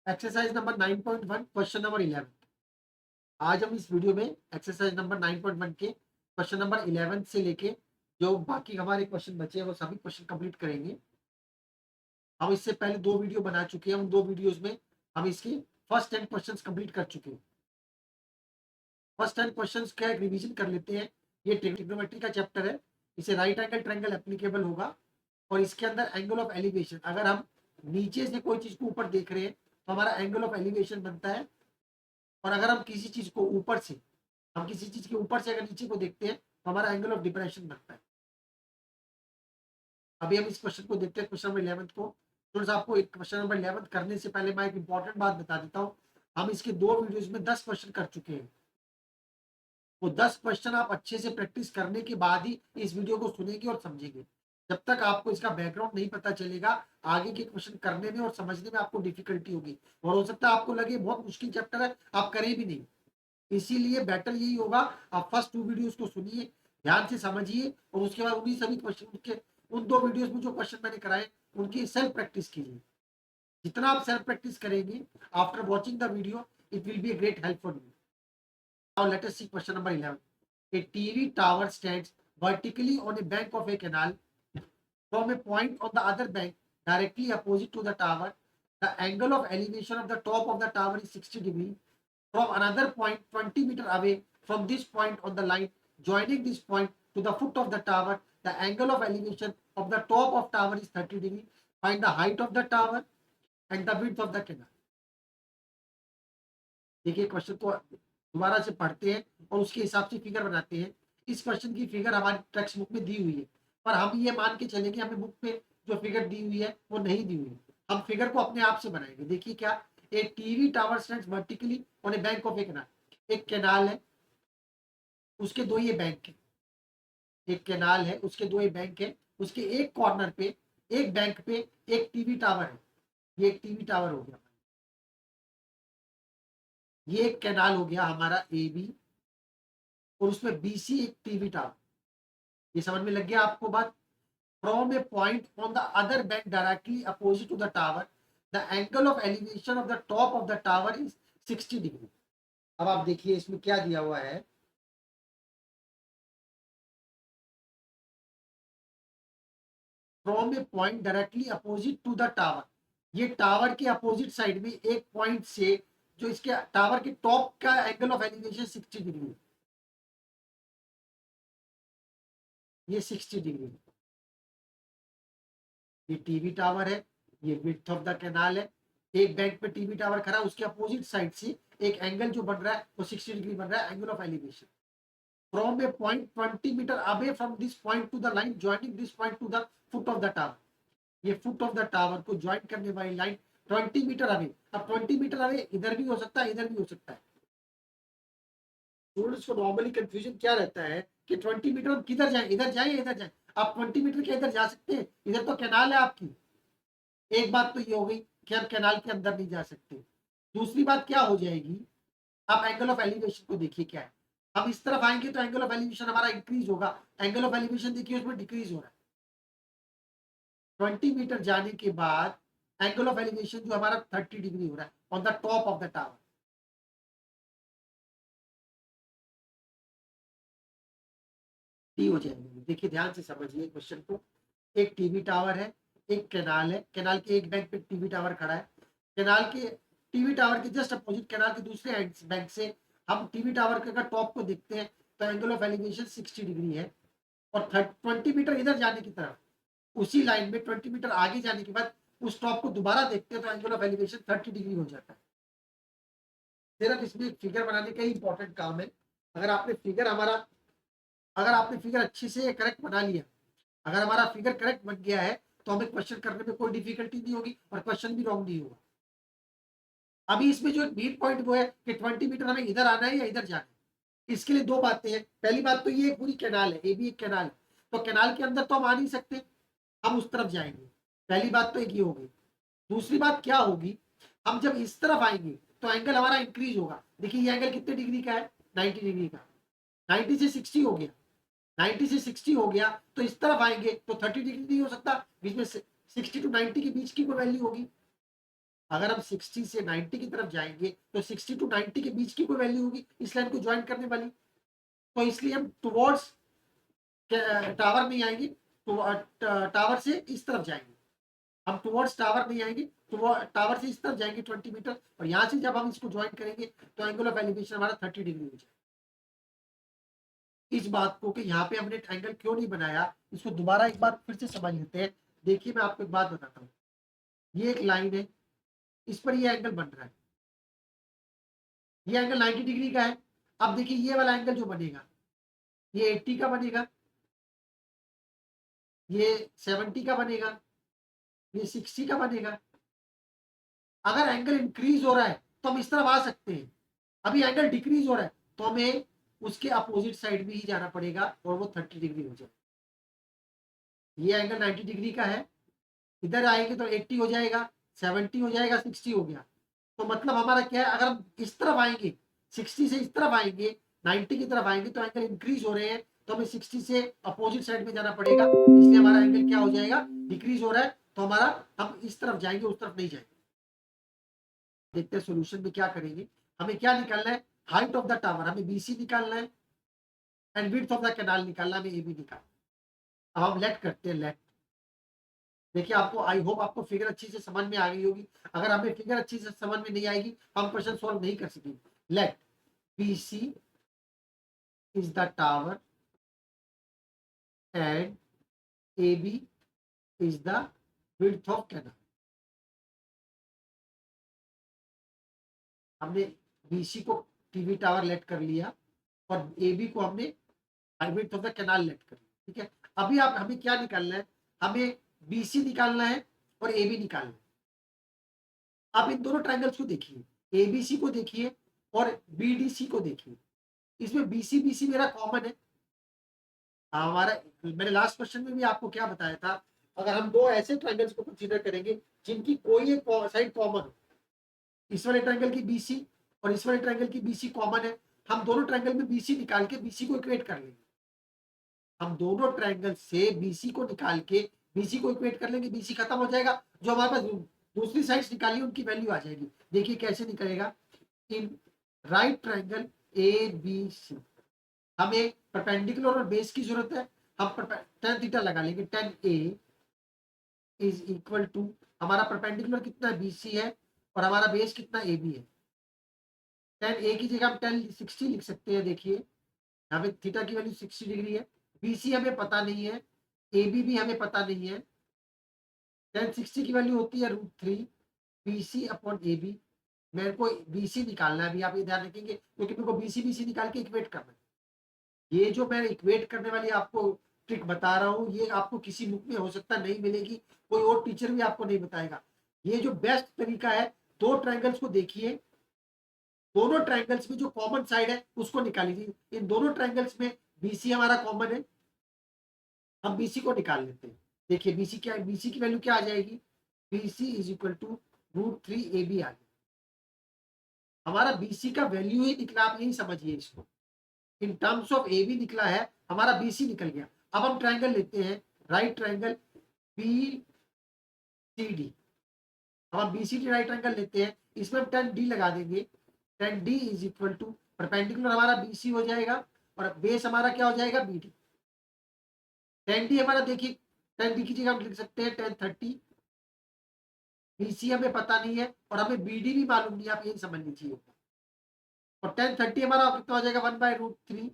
Exercise number 9.1 question number 11। आज हम इस वीडियो में एक्सरसाइज नंबर 9.1 के क्वेश्चन नंबर 11 से लेके जो बाकी हमारे क्वेश्चन बचे हैं वो सभी क्वेश्चन कंप्लीट करेंगे। हम इससे पहले 2 वीडियो बना चुके हैं। उन 2 वीडियोस में हम इसके फर्स्ट 10 क्वेश्चंस कंप्लीट कर चुके हैं। फर्स्ट 10 क्वेश्चंस का एक रिवीजन कर लेते हैं। ये ट्रिग्नोमेट्री का चैप्टर है। इसे राइट एंगल ट्रायंगल एप्लीकेबल होगा और इसके अंदर एंगल ऑफ एलिवेशन, अगर हम नीचे से कोई चीज को ऊपर देख रहे हैं तो हमारा एंगल ऑफ एलिवेशन बनता है, और अगर हम किसी चीज को ऊपर से हम किसी चीज के ऊपर से अगर नीचे को देखते हैं तो हमारा एंगल ऑफ डिप्रेशन बनता है। अभी हम इस क्वेश्चन को देखते हैं, क्वेश्चन नंबर 11 को। स्टूडेंट्स, आपको एक क्वेश्चन नंबर 11 करने से पहले मैं एक इंपॉर्टेंट बात बता देता हूँ। हम इसके 2 वीडियोस में 10 क्वेश्चन कर चुके हैं। वो 10 क्वेश्चन आप अच्छे से प्रैक्टिस करने के बाद ही इस वीडियो को सुनेंगे और समझेंगे। जब तक आपको इसका बैकग्राउंड नहीं पता चलेगा, आगे के क्वेश्चन करने में और समझने में आपको डिफिकल्टी होगी, और हो सकता है आपको लगे बहुत मुश्किल चैप्टर है, आप करें भी नहीं। इसीलिए बेटर यही होगा, आप फर्स्ट 2 वीडियोस को सुनिए, ध्यान से समझिए, और उसके बाद उन्हीं सभी क्वेश्चन के उन 2 वीडियोस में जो क्वेश्चन मैंने कराए उनकी सेल्फ प्रैक्टिस कीजिए। जितना आप सेल्फ प्रैक्टिस करेंगे after watching the video, it will be a great help for you. Now let us see question number 11. A TV tower stands vertically on a bank of a canal. From a point on the other bank directly opposite to the tower, the angle of elevation of the top of the tower is 60 degree. From another point 20 meter away from this point on the line joining this point to the foot of the tower, the angle of elevation of the top of tower is 30 degree. Find the height of the tower and the width of the canal. देखिए question को दोबारा से पढ़ते हैं और उसके हिसाब से फिगर बनाते हैं। इस क्वेश्चन की फिगर हमारी टेक्स्ट बुक में दी हुई है, पर हम ये मान के चलेंगे हमें बुक पे जो फिगर दी हुई है वो नहीं दी हुई है। हम फिगर को अपने आप से बनाएंगे। देखिए क्या, a TV tower stands vertically on a bank of a canal. एक कैनाल है, उसके 2 ये बैंक है। एक कैनाल है, उसके 2 ये बैंक है। उसके एक कॉर्नर पे, एक बैंक पे एक टीवी टावर है। ये एक टीवी टावर हो गया। ये एक कैनाल हो गया हमारा ए बी, और उसमें बीसी एक टीवी टावर। ये समझ में लग गया आपको बात? From a point on the other bank directly opposite to the tower, the angle of elevation of the top of the tower is 60 degree. अब आप देखिए इसमें क्या दिया हुआ है। From a point directly opposite to the tower, ये tower के अपोजिट साइड में एक पॉइंट से जो इसके टावर के टॉप का एंगल ऑफ एलिवेशन 60 डिग्री, ये 60 डिग्री। ये टीवी टावर है, ये विड्थ ऑफ द कैनाल है। एक बैंक पे टीवी टावर खड़ा है, उसके अपोजिट साइड से एक एंगल जो बन रहा है वो 60 डिग्री बन रहा है, angle of elevation. From a point 20 metre away from this point to the line joining this point to the foot of the tower, ये फुट ऑफ द टावर को ज्वाइन करने वाली लाइन 20 मीटर अवे। अब 20 metre away इधर भी हो सकता है, इधर भी हो सकता है। स्टूडेंट्स को नॉर्मली कंफ्यूजन क्या रहता है कि 20 मीटर हम किधर जाएं, इधर जाएं या इधर जाएं। आप 20 मीटर के इधर जा सकते हैं, इधर तो कैनाल है आपकी। एक बात तो ये हो गई कि हम कैनाल के अंदर नहीं जा सकते। दूसरी बात क्या हो जाएगी, आप एंगल ऑफ एलिवेशन को देखिए क्या है। हम इस तरफ आएंगे तो एंगल ऑफ एलिवेशन हमारा इंक्रीज होगा, एंगल ऑफ एलिवेशन देखिए उसमें डिक्रीज हो रहा है। 20 मीटर जाने के बाद एंगल ऑफ एलिवेशन जो हमारा 30 डिग्री हो रहा है on the top of the tower. D हो जाएंगे। देखिए ध्यान से समझिए क्वेश्चन को। एक टीवी टावर है, एक कैनाल है, कैनाल के एक बैंक पे टीवी टावर खड़ा है। कैनाल के टीवी टावर के जस्ट अपोजिट कैनाल के दूसरे बैंक से हम टीवी टावर के अगर टॉप को देखते हैं तो एंगल ऑफ एलिवेशन 60 डिग्री है। और 20 मीटर इधर जाने की तरफ, उसी लाइन में 20 मीटर आगे जाने के बाद उस टॉप को दोबारा देखते हैं तो एंगल ऑफ एलिवेशन 30 डिग्री हो जाता है। सिर्फ इसमें एक फिगर बनाने का ही इंपॉर्टेंट काम है। अगर आपने फिगर हमारा अगर आपने फिगर अच्छे से करेक्ट बना लिया, अगर हमारा फिगर करेक्ट बन गया है तो हमें क्वेश्चन करने में कोई डिफिकल्टी नहीं होगी और क्वेश्चन भी रॉन्ग नहीं होगा। अभी इसमें जो मेन पॉइंट वो है कि 20 मीटर हमें इधर आना है या इधर जाना है। इसके लिए 2 बातें हैं। पहली बात तो ये पूरी कैनाल है, ये भी एक कैनाल है, तो कैनाल के अंदर तो हम आ नहीं सकते, हम उस तरफ जाएंगे। पहली बात तो एक ये होगी। दूसरी बात क्या होगी, हम जब इस तरफ आएंगे तो एंगल हमारा इंक्रीज होगा। देखिए ये एंगल कितने डिग्री का है, 90 डिग्री का। 90 से 60 हो गया, 90 से 60 हो गया तो इस तरफ आएंगे तो 30 डिग्री नहीं हो सकता, बीच में 60 टू 90 के बीच की कोई वैल्यू होगी। अगर हम 60 से 90 की तरफ जाएंगे तो 60 टू 90 के बीच की कोई वैल्यू होगी इस लाइन को ज्वाइन करने वाली, तो इसलिए हम टुवर्ड्स टावर नहीं आएंगे, तो टावर से इस तरफ जाएंगे, हम टुवर्ड्स टावर नहीं आएंगे, तो टावर से इस तरफ जाएंगे 20 मीटर, और यहाँ से जब हम इसको ज्वाइन करेंगे तो एंगल ऑफ एलिवेशन हमारा 30 डिग्री हो जाएगा। इस बात को कि यहाँ पे हमने ट्रायंगल क्यों नहीं बनाया, इसको दोबारा एक बार फिर से समझ लेते हैं। देखिए मैं आपको एक बात बताता हूँ, ये एक लाइन है, इस पर ये एंगल बन रहा है, ये एंगल 90 डिग्री का है। अब देखिए ये वाला एंगल जो बनेगा ये 80 का बनेगा, ये 70 का बनेगा, ये 60 का बनेगा। अगर एंगल इंक्रीज हो रहा है तो हम इस तरफ आ सकते हैं, अभी एंगल डिक्रीज हो रहा है तो हमें उसके अपोजिट साइड में ही जाना पड़ेगा और वो 30 डिग्री हो जाएगा। ये एंगल 90 डिग्री का है, इधर आएंगे तो 80 हो जाएगा, 70 हो जाएगा, 60 हो गया। तो मतलब हमारा क्या है, अगर हम इस तरफ आएंगे 60 से इस तरफ आएंगे 90 की तरफ आएंगे तो एंगल इंक्रीज हो रहे हैं, तो हमें 60 से अपोजिट साइड में जाना पड़ेगा, इसलिए हमारा एंगल क्या हो जाएगा, डिक्रीज हो रहा है, तो हमारा हम इस तरफ जाएंगे उस तरफ नहीं जाएंगे। देखते हैं सोल्यूशन में क्या करेंगे। हमें क्या निकालना है, हाइट ऑफ द टावर, हमें बीसी निकालना है, and width of the canal निकालना, हमें एबी निकालना। अब हम लेट करते हैं, लेट। देखिए आपको, आई होप आपको फिगर अच्छी से समझ में आ गई होगी। अगर हमें फिगर अच्छी से समझ में नहीं आएगी हम क्वेश्चन सॉल्व नहीं कर सकेंगे। Let BC is the tower and AB is the width of canal. हमने BC को टीवी टावर लेट कर लिया और AB को हमने width of the canal let कर लिया, ठीक है। अभी आप हमें क्या निकालना है, हमें BC निकालना है और AB निकालना है। आप इन दोनों ट्रायंगल्स को देखिए, ABC को देखिए और BDC को देखिए, इसमें BC BC मेरा कॉमन है। हमारा, मैंने लास्ट क्वेश्चन में भी आपको क्या बताया था, अगर हम दो ऐसे ट्रायंगल्स को कंसीडर करेंगे जिनकी कोई एक साइड कॉमन हो, इस वाले ट्रायंगल की BC और इस वाले ट्रायंगल की BC कॉमन है, हम दोनों ट्रायंगल में BC निकाल के BC को इक्वेट कर लेंगे। हम दोनों ट्रायंगल से BC को निकाल के BC को इक्वेट कर लेंगे, BC खत्म हो जाएगा, जो हमारे पास दूसरी साइड्स निकाली उनकी वैल्यू आ जाएगी। देखिए कैसे निकलेगा, इन राइट ट्रायंगल ABC हमें परपेंडिकुलर और बेस की जरूरत है, हम tan थीटा लगा लेंगे, tan A is equal to, हमारा परपेंडिकुलर कितना BC है और हमारा बेस कितना AB है। tan A की जगह हम tan 60 लिख सकते हैं। देखिए यहाँ पे थीटा की वैल्यू 60 डिग्री है, BC हमें पता नहीं है, AB भी हमें पता नहीं है। tan 60 की वैल्यू होती है √3 BC अपॉन AB। मेरे को BC निकालना है, अभी आप ये ध्यान रखेंगे क्योंकि मेरे को BC निकाल के इक्वेट करना है। ये जो मैं इक्वेट करने वाली आपको ट्रिक बता रहा हूँ, ये आपको किसी बुक में हो सकता नहीं मिलेगी, कोई और टीचर भी आपको नहीं बताएगा। ये जो बेस्ट तरीका है, दो ट्रायंगल्स को देखिए, दोनों ट्रायंगल्स में जो कॉमन साइड है उसको निकाल लीजिए। इन दोनों ट्रायंगल्स में BC हमारा कॉमन है, हम BC को निकाल लेते हैं। देखिए BC क्या, BC की वैल्यू क्या आ जाएगी, BC is equal to √3 AB आ गया। हमारा BC का वैल्यू ही निकला, आप यही समझिए इसको, इन टर्म्स ऑफ AB निकला है, हमारा BC निकल गया। अब हम ट्रायंगल लेते हैं, राइट ट्रायंगल BCD। अब हम BCD राइट ट्रायंगल लेते हैं, इसमें हम tan D लगा देंगे, tan D is equal to, perpendicular हमारा BC हो जाएगा और बेस हमारा क्या हो जाएगा, BD। tan D हमारा देखिए, tan D की जगह हम लिख सकते हैं tan 30, BC हमें पता नहीं है और हमें BD भी मालूम नहीं है, आप यही समझ लीजिए। और tan 30 हमारा कितना हो जाएगा, 1/√3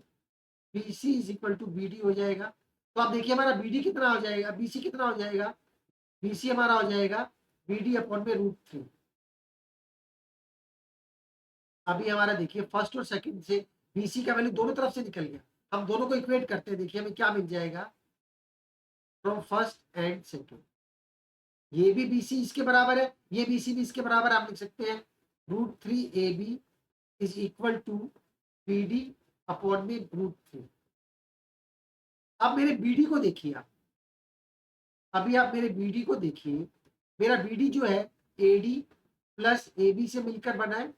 BC is equal to BD हो जाएगा। तो आप देखिए हमारा BD कितना हो जाएगा, BC कितना हो जाएगा, BC हमारा हो जाएगा BD अपॉन में √3। अभी हमारा देखिए फर्स्ट और सेकंड से BC का वैल्यू दोनों तरफ से निकल गया, हम दोनों को इक्वेट करते हैं। देखिए हमें क्या मिल जाएगा, फ्रॉम फर्स्ट एंड सेकंड, ये भी BC इसके बराबर है, ये BC भी इसके बराबर है, आप लिख सकते हैं √3 AB is equal to BD upon में √3। अब मेरे BD को देखिए आप, अभी आप मेरे BD को देखिए, मेरा BD जो है AD प्लस AB से मिलकर बना है।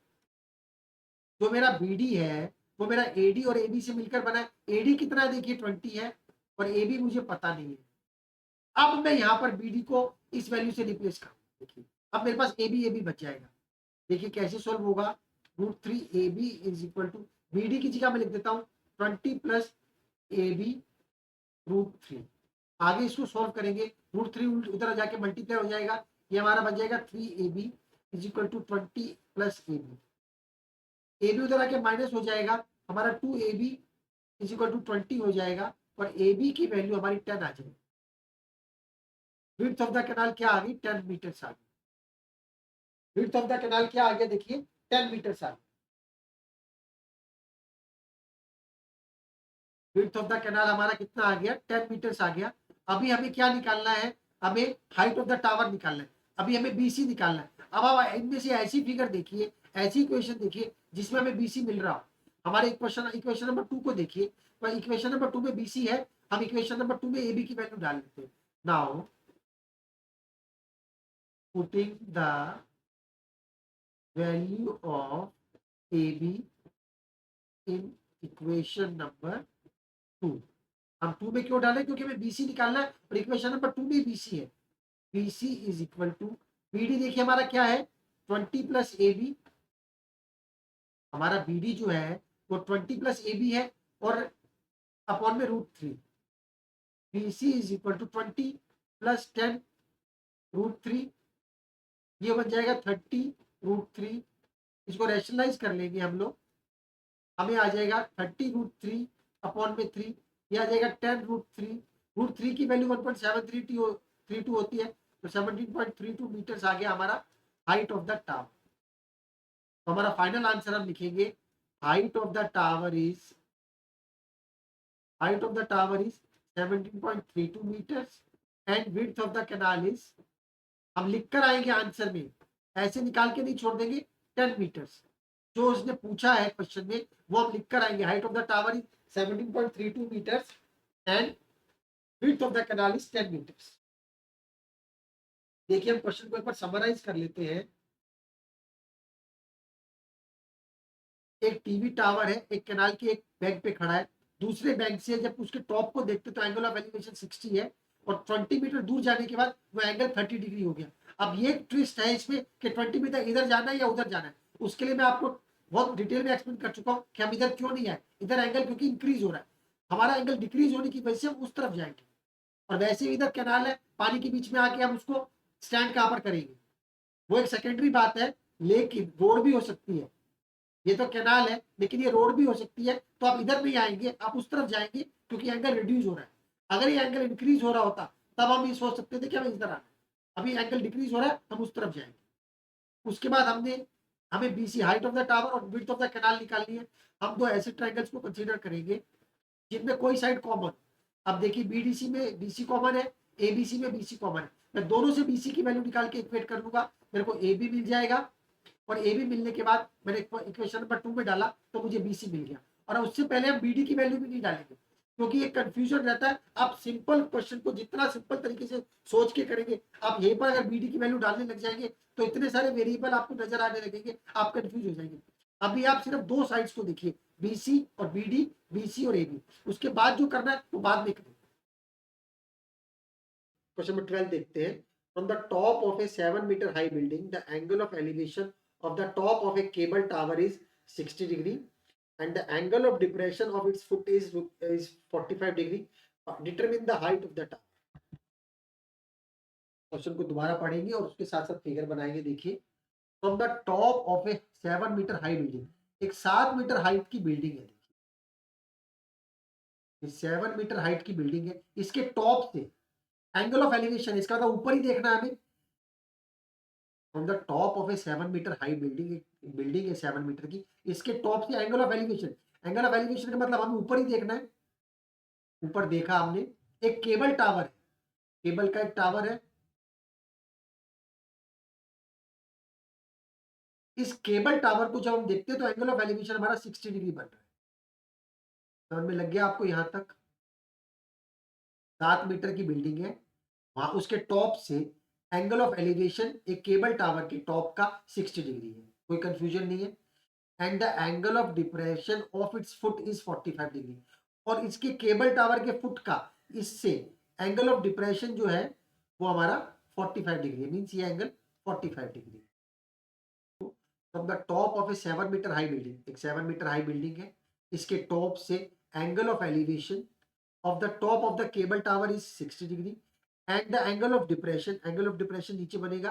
जो मेरा BD है वो मेरा AD और AB से मिलकर बना है। AD कितना है, देखिए 20 है और AB मुझे पता नहीं है। अब मैं यहाँ पर BD को इस वैल्यू से रिप्लेस करूँ, देखिए अब मेरे पास ए बी बच जाएगा। देखिए कैसे सॉल्व होगा। √3 AB is equal to BD की जगह मैं लिख देता हूँ 20 प्लस AB √3। आगे इसको सॉल्व करेंगे, √3 उधर जाके मल्टीप्लाई हो जाएगा, ये हमारा बन जाएगा 3AB is equal to 20 plus AB उधर आके माइनस हो जाएगा, हमारा 2AB इज इक्वल टू 20 हो जाएगा और AB की वैल्यू हमारी 10 आ जाएगी। विड्थ ऑफ द कैनाल क्या आ गई, 10 मीटर्स आ गई। विड्थ ऑफ द कैनाल क्या आ गया, देखिए 10 मीटर्स आ गया। विड्थ ऑफ द कैनाल हमारा कितना आ गया, 10 मीटर्स आ गया। अभी हमें क्या निकालना है, हमें हाइट ऑफ द टावर निकालना है। अभी हमें BC निकालना है। अब आप इनमें से ऐसी फिगर देखिए, ऐसी इक्वेशन देखिए जिसमें हमें BC मिल रहा हो। हमारे इक्वेशन नंबर 2 को देखिए, इक्वेशन नंबर 2 में BC है, हम इक्वेशन नंबर 2 में AB की वैल्यू डाल लेते हैं। Now putting the value of AB in equation number 2। हम 2 में क्यों डालें, क्योंकि हमें BC निकालना है और इक्वेशन नंबर 2 में BC है। BC is equal to BD, देखिए हमारा क्या है 20 प्लस AB। हमारा BD जो है वो 20 प्लस AB है और अपॉन में √3। BC is equal to 20 plus 10 √3, ये बन जाएगा 30 √3। इसको रैशनलाइज कर लेंगे हम लोग, हमें आ जाएगा 30 √3 अपॉन में 3, ये आ जाएगा 10 √3। √3 की वैल्यू 1.732 होती है, तो 17.32 मीटर्स आ गया हमारा हाइट ऑफ द टावर। तो हमारा फाइनल आंसर हम लिखेंगे height of the tower is 17.32 metres and width of the canal is, हम लिख कर आएंगे आंसर में, ऐसे निकाल के नहीं छोड़ देंगे, 10 मीटर्स। जो उसने पूछा है क्वेश्चन में वो हम लिख कर आएंगे। Height of the tower is 17.32 metres and width of the canal is 10 metres. देखिए हम क्वेश्चन को एक बार समराइज कर लेते हैं। एक टीवी टावर है, एक कैनाल के एक बैंक पे खड़ा है, दूसरे बैंक से जब उसके टॉप को देखते तो एंगल ऑफ एलिवेशन 60 है और 20 मीटर दूर जाने के बाद वो एंगल 30 डिग्री हो गया। अब ये ट्विस्ट है इसमें कि 20 मीटर इधर जाना है या उधर जाना है। उसके लिए मैं आपको बहुत डिटेल में एक्सप्लेन कर चुका हूँ कि हम इधर क्यों नहीं आए। इधर एंगल क्योंकि इंक्रीज हो रहा है, हमारा एंगल डिक्रीज होने की वजह से हम उस तरफ जाएंगे। और वैसे इधर कैनाल है, पानी के बीच में आके हम उसको स्टैंड कहाँ पर करेंगे, वो एक सेकेंडरी बात है। लेकिन रोड भी हो सकती है, ये तो कैनाल है लेकिन ये रोड भी हो सकती है, तो आप इधर नहीं आएंगे, आप उस तरफ जाएंगे क्योंकि एंगल रिड्यूस हो रहा है। अगर ये एंगल इंक्रीज हो रहा होता तब हम ये सोच सकते थे कि हमें इधर आना है। अभी एंगल डिक्रीज हो रहा है, हम उस तरफ जाएंगे। उसके बाद हमें BC height of the tower और विड्थ ऑफ द कैनाल निकालनी है। हम दो ऐसे ट्रायंगल्स को कंसीडर करेंगे जिनमें कोई साइड कॉमन। अब देखिए BDC में BC कॉमन है, ABC में BC कॉमन है। मैं दोनों से BC की वैल्यू निकाल के इक्वेट कर लूंगा, मेरे को AB मिल जाएगा और AB मिलने के बाद मैंने इक्वेशन नंबर 2 में डाला तो मुझे BC मिल गया। और उससे पहले हम BD की वैल्यू भी नहीं डालेंगे क्योंकि ये कंफ्यूजन रहता है। आप सिंपल क्वेश्चन को जितना सिंपल तरीके से सोच के करेंगे, आप यहीं पर अगर BD की वैल्यू डालने लग जाएंगे तो इतने सारे वेरिएबल आपको नजर आने लगेंगे, आप कंफ्यूज हो जाएंगे। अभी आप सिर्फ दो साइड्स को देखिए, BC और BD, BC और AB। उसके बाद जो करना है वो बाद में करेंगे। क्वेश्चन नंबर 12 देखते हैं। From the top of a 7 meter high building, the angle of elevation of the top of a cable tower is 60 degree and the angle of depression of its foot is 45 degree. Determine the height of the tower. Question को दोबारा पढ़ेंगे और उसके साथ साथ figure बनाएंगे। देखिए, from the top of a 7 metre high building, एक 7 मीटर हाइट की बिल्डिंग है। देखिए 7 मीटर हाइट की बिल्डिंग है, इसके टॉप से एंगल ऑफ एलिवेशन, इसका मतलब ऊपर ही देखना है हमें। From the top of a 7 metre high building, एक बिल्डिंग है 7 मीटर की, इसके टॉप से angle of elevation, angle of elevation का मतलब हमें ऊपर ही देखना है। ऊपर देखा हमने, एक केबल टावर है, केबल का एक टावर है। इस केबल टावर को जब हम देखते हैं तो एंगल ऑफ एलिवेशन हमारा 60 डिग्री बन रहा है। समझ में लग गया आपको? यहां तक 7 मीटर की बिल्डिंग है, वहां उसके टॉप से एंगल ऑफ एलिवेशन एक केबल टावर के टॉप का 60 डिग्री है, कोई कंफ्यूजन नहीं है। And the angle of depression of its foot is 45 degree, और इसके केबल टावर के फुट का इससे एंगल ऑफ डिप्रेशन जो है वो हमारा 45 डिग्री है, मीन्स ये angle 45 degree. From the top of a 7 metre high building, एक 7 मीटर हाई बिल्डिंग है, इसके टॉप से angle of elevation of the top of the cable tower is 60 degree and the angle of depression, angle of depression नीचे बनेगा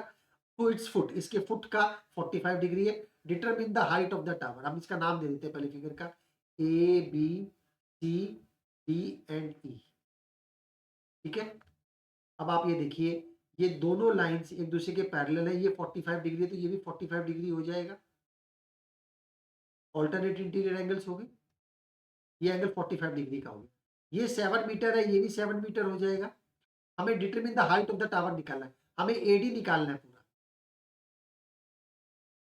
to its foot, इसके foot का 45 degree है। Determine the height of the tower, हम इसका नाम दे देते हैं पहले फिगर का, A B C D and E. ठीक है, अब आप ये देखिए, ये दोनों लाइंस एक दूसरे के पैरेलल है, ये 45 डिग्री है तो ये भी 45 डिग्री हो जाएगा, ऑल्टरनेट इंटीरियर एंगल्स हो गए, ये एंगल 45 डिग्री का हो गया। ये 7 मीटर है, ये भी 7 मीटर हो जाएगा। हमें determine the height of the tower निकालना है, हमें एडी निकालना है पूरा,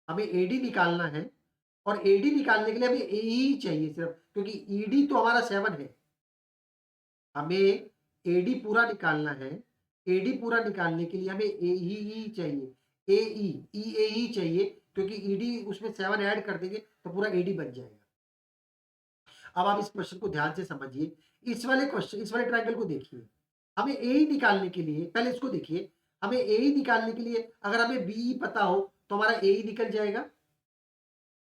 हमें एडी निकालना है और एडी निकालने के लिए हमें ए ही चाहिए सिर्फ, क्योंकि ईडी तो हमारा 7 है, हमें एडी पूरा निकालना है। एडी पूरा निकालने के लिए हमें ए ही चाहिए, ए ई ही चाहिए, क्योंकि ईडी उसमें 7 ऐड कर देंगे तो पूरा एडी बन जाएगा। अब आप इस क्वेश्चन को ध्यान से समझिए, इस वाले क्वेश्चन, इस वाले ट्रायंगल को देखिए, हमें ए ही निकालने के लिए, पहले इसको देखिए, हमें ए ही निकालने के लिए अगर हमें बी पता हो तो हमारा ए ही निकल जाएगा।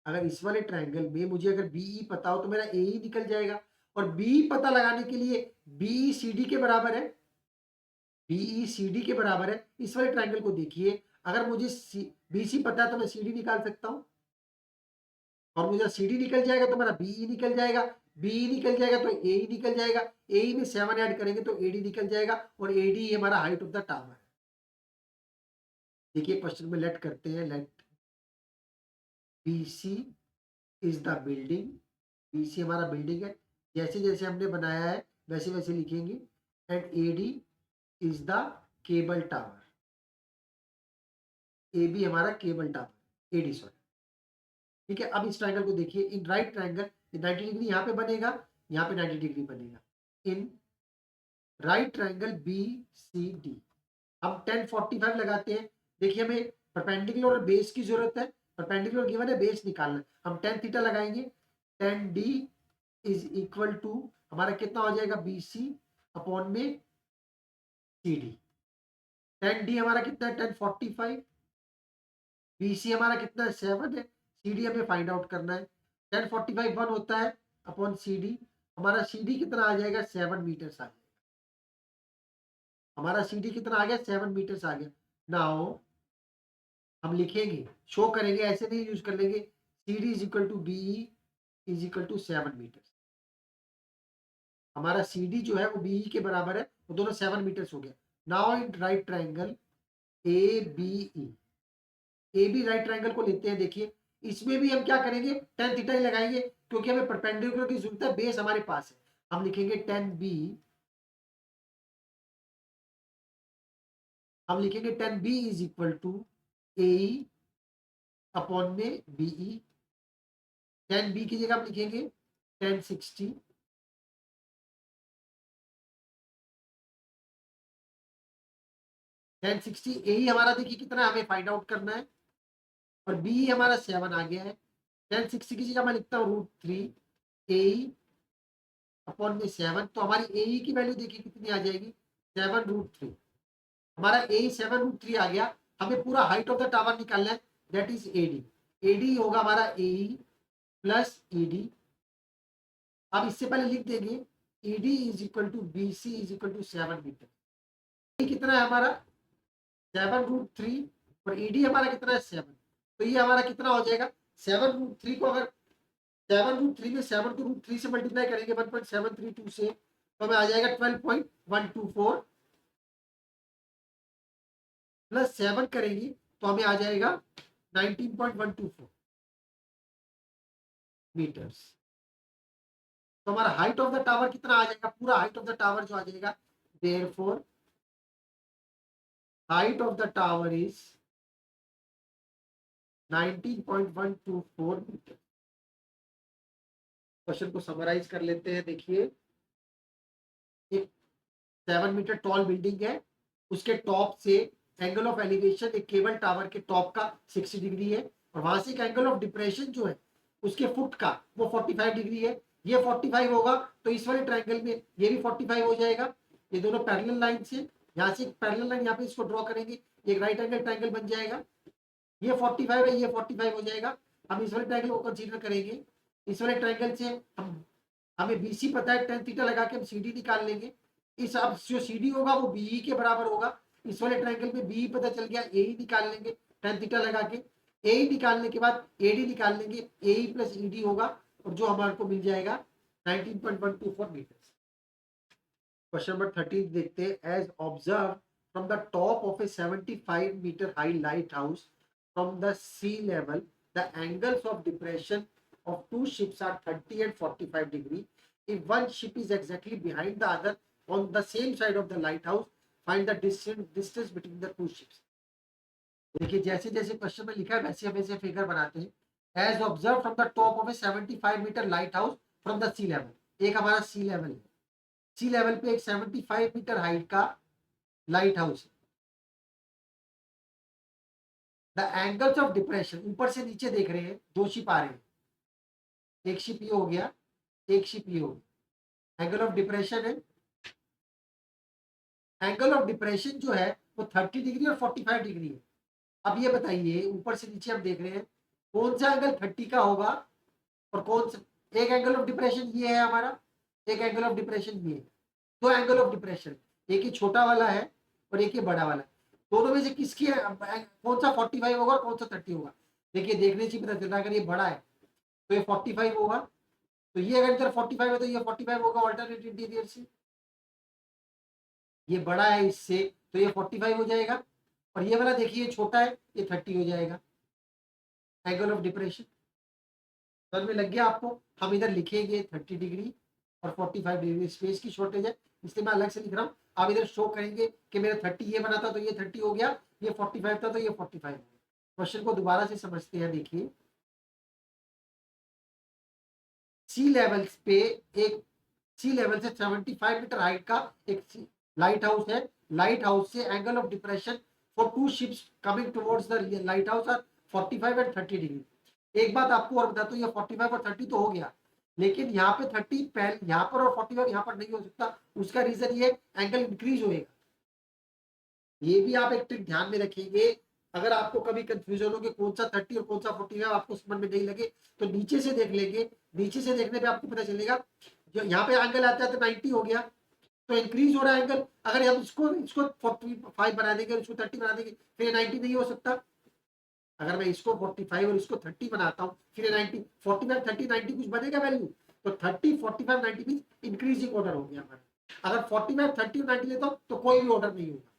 अगर इस वाले ट्रायंगल में मुझे अगर बी पता हो तो मेरा ए ही निकल जाएगा, और बी पता लगाने के लिए बी सी डी के बराबर है, बी सी डी के बराबर है। इस वाले ट्रायंगल को देखिए, अगर मुझे बी सी पता है तो मैं सी डी निकाल सकता हूं, और मुझे सी डी निकल जाएगा तो मेरा बी निकल जाएगा, बी निकल जाएगा तो ए निकल जाएगा, ए में 7 ऐड करेंगे तो एडी निकल जाएगा, और एडी हमारा हाइट ऑफ द टावर है। देखिए क्वेश्चन में लेट करते हैं, let B C is the building, B C हमारा बिल्डिंग है, जैसे जैसे हमने बनाया है वैसे वैसे लिखेंगे, and AD is the cable tower, A B हमारा केबल टावर, एडी सॉरी। ठीक है, अब इस ट्रायंगल को देखिए, इन राइट ट्रायंगल 90 डिग्री यहाँ पे बनेगा, यहाँ पे 90 डिग्री बनेगा, in right triangle B C D हम 1045 लगाते हैं। देखिए हमें परपेंडिकुलर और बेस की जरूरत है, परपेंडिकुलर गिवन है, बेस निकालना है, हम 10 थीटा लगाएंगे, 10 डी इज इक्वल टू हमारा कितना हो जाएगा, बी सी अपॉन में सी डी। 10 डी हमारा कितना है, 1045, बी सी हमारा कितना है, 7 है, सी डी हमें फाइंड आउट करना है। 1045 1 होता है अपॉन सी डी, हमारा सी डी कितना आ जाएगा, 7 मीटर्स आ जाएगा, हमारा सी डी कितना आ गया, 7 मीटर्स आ गया। नाउ हम लिखेंगे, शो करेंगे, ऐसे नहीं यूज कर लेंगे, C D is equal to B is equal to 7 metre, हमारा सी डी जो है वो बी के बराबर है, वो दोनों 7 मीटर्स हो गया। Now in right triangle A B E, A B right triangle को लेते हैं, देखिए इसमें भी हम क्या करेंगे, 10 थीटा ही लगाएंगे, क्योंकि हमें परपेंडिकुलर की जरूरत है, बेस हमारे पास है। हम लिखेंगे 10 बी, हम लिखेंगे 10 B is equal to A upon में बीई, 10 बी की जगह हम लिखेंगे 1060, 1060 ए हमारा देखिए कितना हमें फाइंड आउट करना है, और बी हमारा 7 आ गया है। 1060 की जगह मैं लिखता हूँ √3 ए अपॉन में 7, तो हमारी ए की वैल्यू देखिए कितनी आ जाएगी, 7√3, हमारा ए 7√3 आ गया। हमें पूरा हाइट ऑफ द टावर निकालना है, दैट इज एडी, एडी होगा हमारा ए प्लस ईडी। अब इससे पहले लिख देंगे ED is equal to B C is equal to 7 metre, ये कितना है हमारा 7√3, और ईडी हमारा कितना है 7, तो ये हमारा कितना हो जाएगा 7√3 को, अगर 7√3 में 7 को √3 से मल्टीप्लाई करेंगे 1.732 से, तो हमें आ जाएगा 12.124 प्लस 7 करेंगे तो हमें आ जाएगा 19.124 मीटर्स। तो हमारा हाइट ऑफ द टावर कितना आ जाएगा, पूरा हाइट ऑफ द टावर जो आ जाएगा, therefore height of the tower is 19.124 metre. Question को समराइज कर लेते हैं, देखिए एक 7 मीटर टॉल बिल्डिंग है, उसके टॉप से एंगल ऑफ एलिवेशन एक केबल टावर के टॉप का 60 डिग्री है, और वहां से एक एंगल ऑफ डिप्रेशन जो है उसके फुट का वो 45 डिग्री है, ये 45 होगा तो इस वाले ट्रायंगल में ये भी 45 हो जाएगा, ये दोनों पैरेलल लाइन से, यहाँ से एक पैरेलल लाइन यहाँ पे इसको ड्रॉ करेंगे, एक राइट एंगल ट्रायंगल बन जाएगा। ये 45 है, ये 45 हो जाएगा। हम इस वाले ट्रायंगल को कंसीडर करेंगे। इस वाले ट्रायंगल से हम हमें बीसी पता है, tan थीटा लगा के हम सीडी निकाल लेंगे। इस अब जो सीडी होगा वो बीई के बराबर होगा। इस वाले ट्रायंगल में बीई पता चल गया, एई निकाल लेंगे tan थीटा लगा के। एई निकालने के बाद एडी निकाल लेंगे, एई प्लस ईडी होगा, और जो हमारे को मिल जाएगा 19.124 मीटर। क्वेश्चन नंबर 13 देखते हैं। As observe from the top of a 75 metre high lighthouse from the sea level, the angles of depression of two ships are 30 and 45 degree. If one ship is exactly behind the other on the same side of the lighthouse, find the distance between the two ships. देखिए जैसे जैसे question में लिखा है वैसे वैसे figure बनाते हैं। As observe from the top of a 75 metre lighthouse from the sea level, एक हमारा सी लेवल है, सी लेवल पे एक 75 मीटर हाइट का लाइट हाउस है। द एंगल्स ऑफ डिप्रेशन, ऊपर से नीचे देख रहे हैं, दो शिप आ रहे हैं, एक शिप ये हो गया, एक शिप ये हो गया। एंगल ऑफ डिप्रेशन है, एंगल ऑफ डिप्रेशन जो है वो 30 डिग्री और 45 डिग्री है। अब ये बताइए ऊपर से नीचे हम देख रहे हैं कौन सा एंगल 30 का होगा और कौन सा, एक एंगल ऑफ डिप्रेशन ये है हमारा, एक एंगल ऑफ डिप्रेशन ये है, दो एंगल ऑफ डिप्रेशन, एक ही छोटा वाला है और एक ही बड़ा वाला है। दोनों में से किसकी कौन सा 45 होगा और कौन सा 30 होगा? देखिए देखने से पता चल रहा है, अगर ये बड़ा है तो ये 45 होगा, तो ये अगर इधर 45 है तो ये 45 होगा ऑल्टरनेट इंटीरियर से। ये बड़ा है इससे तो ये 45 हो जाएगा, और ये वाला देखिए छोटा है, ये 30 हो जाएगा। एंगल ऑफ डिप्रेशन समझ में लग गया आपको? हम इधर लिखेंगे 30 डिग्री और 45 डिग्री, स्पेस की शॉर्टेज है इसलिए मैं अलग से लिख रहा हूँ। आप इधर शो करेंगे कि मेरा 30 ये बना था तो ये 30 हो गया, ये 45 था तो ये 45 हो गया। क्वेश्चन को दोबारा से समझते हैं। देखिए सी लेवल पे एक, सी लेवल से 75 मीटर हाइट का एक लाइट हाउस है। लाइट हाउस से angle of depression for two ships coming towards the lighthouse are 45 and 30 degree. एक बात आपको और बताता हूँ, ये 45 और 30 तो हो गया, लेकिन यहाँ पे 30 पहले यहाँ पर और 45 यहाँ पर नहीं हो सकता। उसका रीजन ये एंगल इंक्रीज होएगा। ये भी आप एक ट्रिक ध्यान में रखेंगे। अगर आपको कभी कंफ्यूजन हो कि कौन सा 30 और कौन सा 45 आपको समझ में नहीं लगे तो नीचे से देख लेंगे। नीचे से देखने पे आपको पता चलेगा, जो यहाँ पे एंगल आता है तो 90 हो गया, तो इंक्रीज हो रहा है एंगल। अगर हम इसको इसको 45 बना देंगे, इसको 30 बना देंगे, फिर 90 नहीं हो सकता। अगर मैं इसको 45 और इसको 30 बनाता हूँ, फिर 90, 45 30 90 कुछ बनेगा वैल्यू, तो 30 45 90 मीन इंक्रीजिंग ऑर्डर हो गया हमारा। अगर 45 30 और 90 लेता हूँ तो कोई भी ऑर्डर नहीं होगा,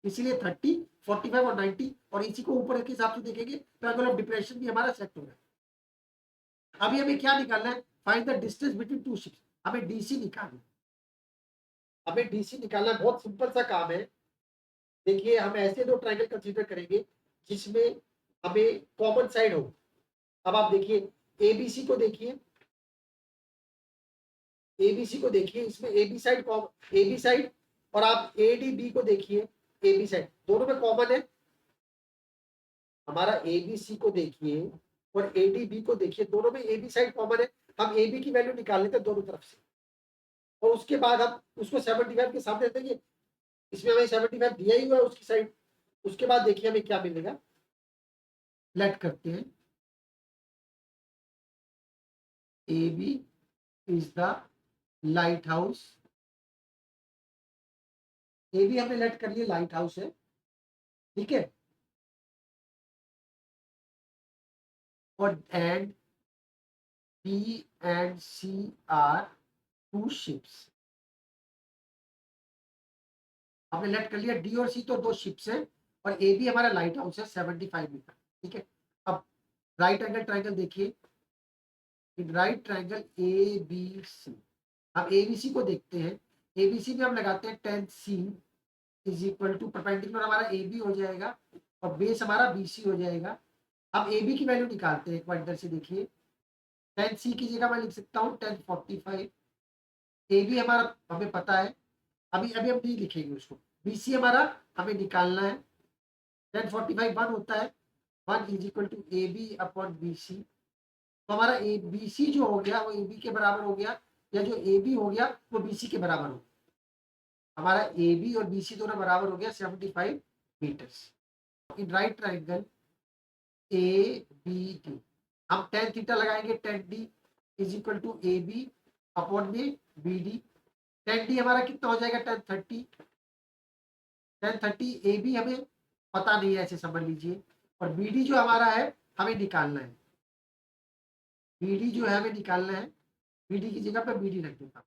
इसीलिए 30 45 और 90, और इसी को ऊपर के हिसाब से देखेंगे तो एंगल ऑफ डिप्रेशन भी हमारा सेट हो रहा है। अभी हमें क्या निकालना है? Find the distance between two ships. हमें डीसी निकालना है, हमें डीसी निकालना बहुत सिंपल सा काम है। देखिए हम ऐसे दो ट्रायंगल कंसीडर करेंगे जिसमें हमें कॉमन साइड हो। अब आप देखिए एबीसी को देखिए, एबीसी को देखिए, इसमें एबी साइड एबी साइड, और आप एडीबी को देखिए, एबी साइड दोनों में कॉमन है। हमारा एबीसी को देखिए और एडीबी को देखिए, दोनों में एबी साइड कॉमन है। हम एबी की वैल्यू निकाल लेते हैं दोनों तरफ से, और उसके बाद हम उसको 75 के सामने देंगे। इसमें हमें 75 दिया ही हुआ है उसकी साइड। उसके बाद देखिए हमें क्या मिलेगा, लेट करते हैं। AB is the lighthouse, AB हमने लेट कर लिया लाइट हाउस है, ठीक है, और and B and C are two ships. हमने लेट कर लिया डी और सी तो दो शिप्स हैं, और ए बी हमारा लाइट हाउस है 75 मीटर, ठीक है। अब राइट एंगल ट्राइंगल देखिए, right triangle A B C. अब ए बी सी को देखते हैं। ए बी सी में हम लगाते हैं tan C is equal to, perpendicular हमारा ए बी हो जाएगा और बेस हमारा बी सी हो जाएगा। अब ए बी की वैल्यू निकालते हैं, एक बार इधर से देखिए। tan C की जगह मैं लिख सकता हूँ tan 45। ए बी हमारा हमें पता है, अभी अभी हम नहीं लिखेंगे उसको। बी सी हमारा हमें निकालना है, tan 45 1 होता है, 1 is equal to A B upon B C. तो हमारा ए बी सी जो हो गया वो ए बी के बराबर हो गया, या जो ए बी हो गया वो बी सी के बराबर हो गया। हमारा ए बी और बी सी दोनों बराबर हो गया 75 metres. In right triangle A B D हम टेन थीटा लगाएंगे, tan D is equal to A B upon में बी डी। टेन डी हमारा कितना हो जाएगा, tan thirty. Tan thirty A B हमें पता नहीं है, ऐसे समझ लीजिए। और बी डी जो हमारा है हमें निकालना है, बी डी जो है हमें निकालना है। बी डी की जगह पे बी डी रख देता हूँ।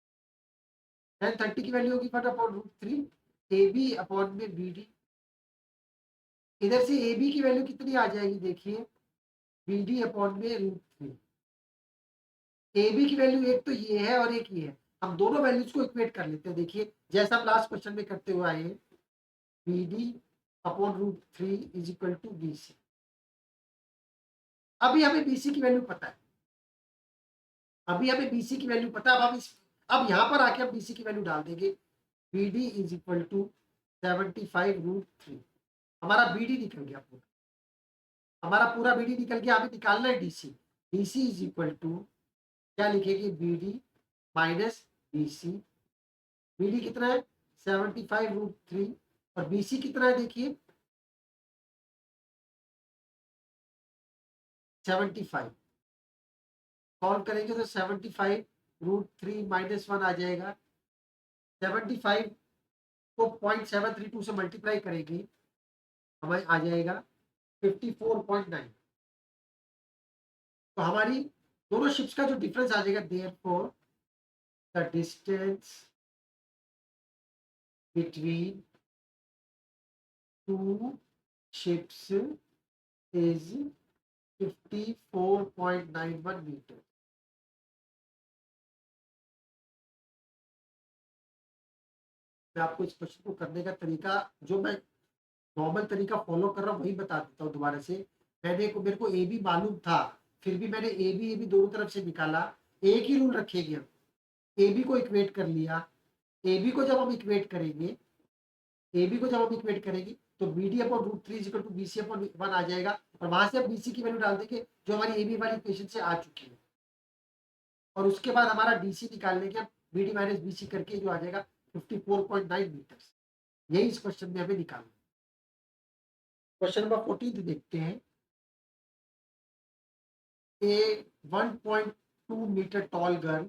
टेन थर्टी की वैल्यू होगी one upon root three A B upon में बी डी। इधर से ए बी की वैल्यू कितनी आ जाएगी, देखिए बी डी अपॉन में रूट थ्री। ए बी की वैल्यू एक तो ये है और एक ये है, हम दोनों वैल्यूज को इक्वेट कर लेते हैं। देखिए जैसा हम लास्ट क्वेश्चन में करते हुए आए हैं, B D upon root three is equal to B C. अभी हमें बी सी की वैल्यू पता है, अभी हमें बी सी की वैल्यू पता है। अब यहाँ पर आके हम बी सी की वैल्यू डाल देंगे, B D is equal to 75 root three. हमारा बी डी निकल गया पूरा, हमारा पूरा बी डी निकल गया। हमें निकालना है D C. D C is equal to क्या लिखेंगे, B D minus B C. B D कितना है 75 रूट थ्री और बी सी कितना है देखिए 75। सॉल्व करेंगे तो 75 रूट थ्री माइनस वन आ जाएगा। 75 को 0.732 से मल्टीप्लाई करेंगे हमें आ जाएगा 54.9। तो हमारी दोनों शिप्स का जो डिफरेंस आ जाएगा, therefore the distance between two ships is 54.91 metre. मैं आपको इस क्वेश्चन को करने का तरीका, जो मैं नॉर्मल तरीका फॉलो कर रहा हूँ वही बता देता हूँ दोबारा से। मेरे को ए बी मालूम था, फिर भी मैंने ए बी दोनों तरफ से निकाला। एक ही रूल रखेंगे हम, ए बी को इक्वेट कर लिया। ए बी को जब हम इक्वेट करेंगे, ए बी को जब हम इक्वेट करेंगे तो B D upon root three equal to B C upon one आ जाएगा। और वहां से हम बी सी की वैल्यू डाल देंगे जो हमारी ए बी वाली इक्वेशन से आ चुकी है। और उसके बाद हमारा डी सी निकालने के B D minus B C करके जो आ जाएगा 54.9 मीटर। यही इस क्वेश्चन में हमें निकालना। क्वेश्चन नंबर 14 देखते हैं। A 1.2 meter tall girl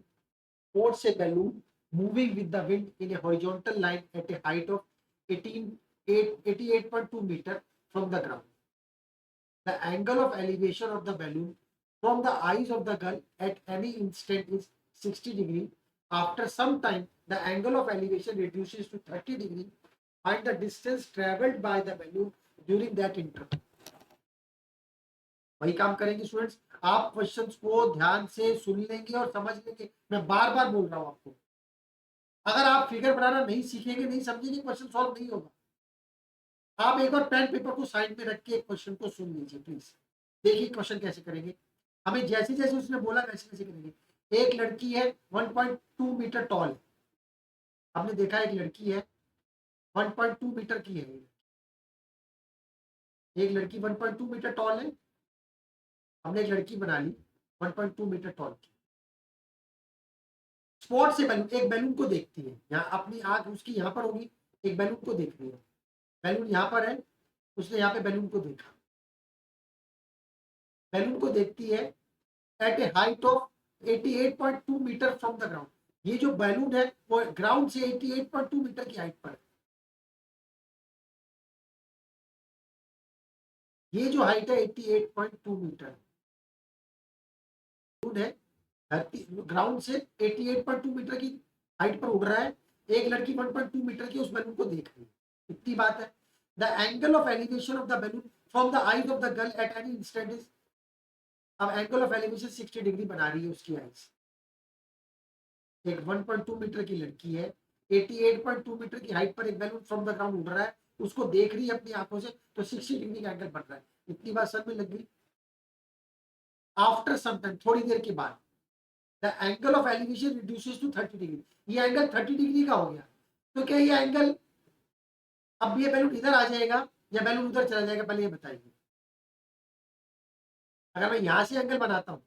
boards a balloon moving with the wind in a horizontal line at a height of 88.2 meter from the ground. The angle of elevation of the balloon from the eyes of the girl at any instant is 60 degree. After some time, the angle of elevation reduces to 30 degree. Find the distance traveled by the balloon during that interval. वही काम करेंगे students. आप questions को ध्यान से सुन लेंगे और समझ लेंगे। मैं बार बार बोल रहा हूं आपको, अगर आप फिगर बनाना नहीं सीखेंगे, नहीं समझेंगे, क्वेश्चन सॉल्व नहीं होगा। आप एक बार पेन पेपर को साइड में रख के क्वेश्चन को सुन लीजिए प्लीज। देखिए क्वेश्चन कैसे करेंगे, हमें जैसे जैसे उसने बोला वैसे वैसे करेंगे। एक लड़की है 1.2 मीटर टॉल है, आपने देखा एक लड़की है 1.2 मीटर की है। एक लड़की 1.2 मीटर टॉल है, हमने एक लड़की बना ली 1.2 मीटर टॉल की। स्पॉट से बैलून, एक बैलून को देखती है, यहाँ अपनी आंख उसकी यहाँ पर होगी, एक बैलून को देख रही है। बैलून यहाँ पर है, उसने यहाँ पे बैलून को देखा, बैलून को देखती है at a height of 88.2 metre from the ground. ये जो बैलून है वो ग्राउंड से 88.2 मीटर की हाइट पर है। ये जो हाइट है 88.2 मीटर है, धरती ग्राउंड से 88.2 मीटर की हाइट पर उड़ रहा है। एक लड़की 1.2 मीटर की उस बैलून को देख रही है, इतनी बात है। The angle of elevation of the balloon from the eyes of the girl at any instant is, अब एंगल ऑफ एलिवेशन 60 डिग्री बना रही है उसकी आईज। एक 1.2 मीटर की लड़की है, 88.2 मीटर की हाइट पर एक बैलून फ्रॉम द ग्राउंड उड़ रहा है, उसको देख रही है अपनी आंखों से, तो 60 डिग्री का एंगल बन रहा है। इतनी बात सर में लग गई। आफ्टर सम टाइम, थोड़ी देर के बाद, the angle of elevation reduces to 30 degree. ये एंगल 30 डिग्री का हो गया। तो क्या ये एंगल, अब ये बैलून इधर आ जाएगा या बैलून उधर चला जाएगा, पहले ये बताइए। अगर मैं यहां से एंगल बनाता हूं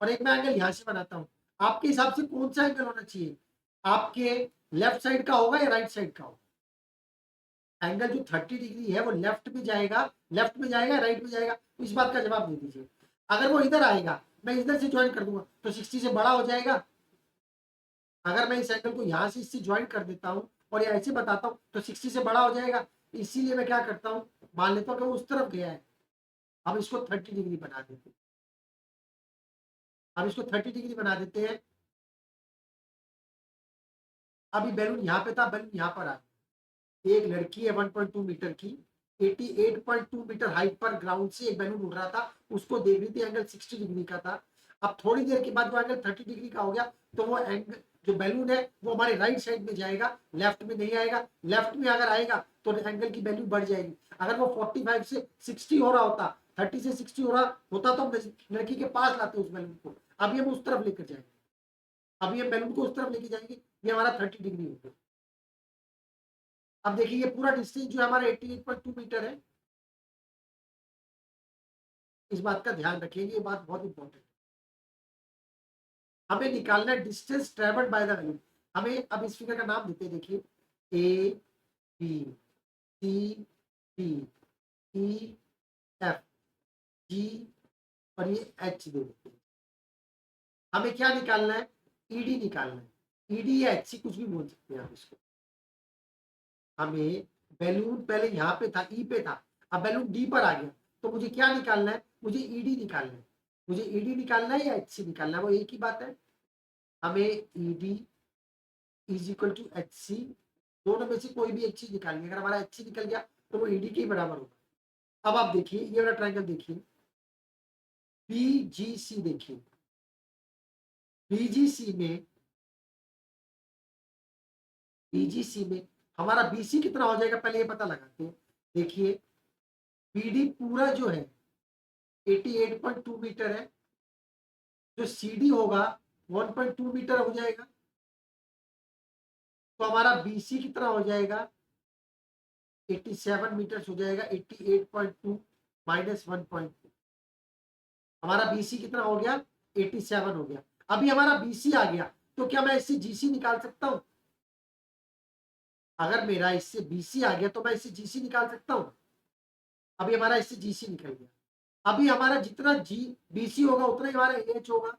और एक मैं एंगल यहां से बनाता हूं, आपके हिसाब से कौन सा एंगल होना चाहिए? आपके लेफ्ट साइड का होगा या राइट साइड का होगा? एंगल जो 30 डिग्री है वो लेफ्ट में जाएगा, लेफ्ट में जाएगा, राइट में जाएगा? तो इस बात का जवाब दे दीजिए। अगर वो इधर आएगा, मैं इधर से ज्वाइन कर दूंगा तो 60 से बड़ा हो जाएगा। अगर मैं इस एंगल को यहाँ से इससे ज्वाइन कर देता हूँ और ये ऐसे बताता हूँ तो 60 से बड़ा हो जाएगा। इसीलिए मैं क्या करता हूँ, मान लेता हूँ कि वो उस तरफ गया है। अब इसको 30 डिग्री बना देते हैं। अब इसको 30 डिग्री बना देते हैं। अभी बैलून यहाँ पे था, बैलून यहाँ पर आ गया। एक लड़की है 1.2 मीटर की, 88.2 मीटर हाइट पर ग्राउंड से एक बैलून उड़ रहा था, उसको देख रही थी, एंगल 60 डिग्री का था। अब थोड़ी देर के बाद वो एंगल 30 डिग्री का हो गया, तो वो एंगल जो बैलून है वो हमारे राइट साइड में जाएगा, लेफ्ट में नहीं आएगा। लेफ्ट में अगर आएगा तो एंगल की वैल्यू बढ़ जाएगी। अगर वो 45 से 60 हो रहा होता, 30 से 60 हो रहा होता तो हम लड़की के पास लाते उस बैलून को। अभी हम उस तरफ लेकर जाएंगे, अभी हम बैलून को उस तरफ लेके जाएंगे, ये हमारा 30 डिग्री होगा। अब देखिए ये पूरा डिस्टेंस जो हमारा 88.2 मीटर है। इस बात का ध्यान रखिएगा, ये बात बहुत इंपॉर्टेंट है। हमें निकालना है distance travelled by the value. हमें अब इस फिगर का नाम देते हैं, देखिए A B C D E F G और ये एच दे देते हैं। हमें क्या निकालना है? ईडी निकालना है। ईडी या एच सी कुछ भी बोल सकते हैं आप इसको। हमें बैलून पहले यहाँ पे था, ई पे था, अब बैलून डी पर आ गया, तो मुझे क्या निकालना है? मुझे ईडी निकालना है। मुझे ईडी निकालना है या एच सी निकालना है, वो एक ही बात है। हमें ED is equal to H C, दोनों में से कोई भी एक चीज निकालनी है। अगर हमारा एच सी निकल गया तो वो ईडी के ही बराबर होगा। अब आप देखिए ये वाला ट्रायंगल देखिए, बीजीसी देखिए, बीजीसी में बीजीसी में हमारा बीसी कितना हो जाएगा, पहले ये पता लगाते हैं। देखिए बीडी पूरा जो है 88.2 मीटर है, जो सीडी होगा 1.2 मीटर हो जाएगा। तो हमारा बीसी कितना हो जाएगा? 87 मीटर हो जाएगा। 88.2 माइनस 1.2, हमारा बीसी कितना हो गया? 87 हो गया। अभी हमारा बीसी आ गया, तो क्या मैं इससे जीसी निकाल सकता हूं? अगर मेरा इससे बीसी आ गया तो मैं इससे जीसी निकाल सकता हूं। अभी हमारा इससे जीसी निकल गया। अभी हमारा जितना जी बीसी होगा उतना ही हमारा एच होगा।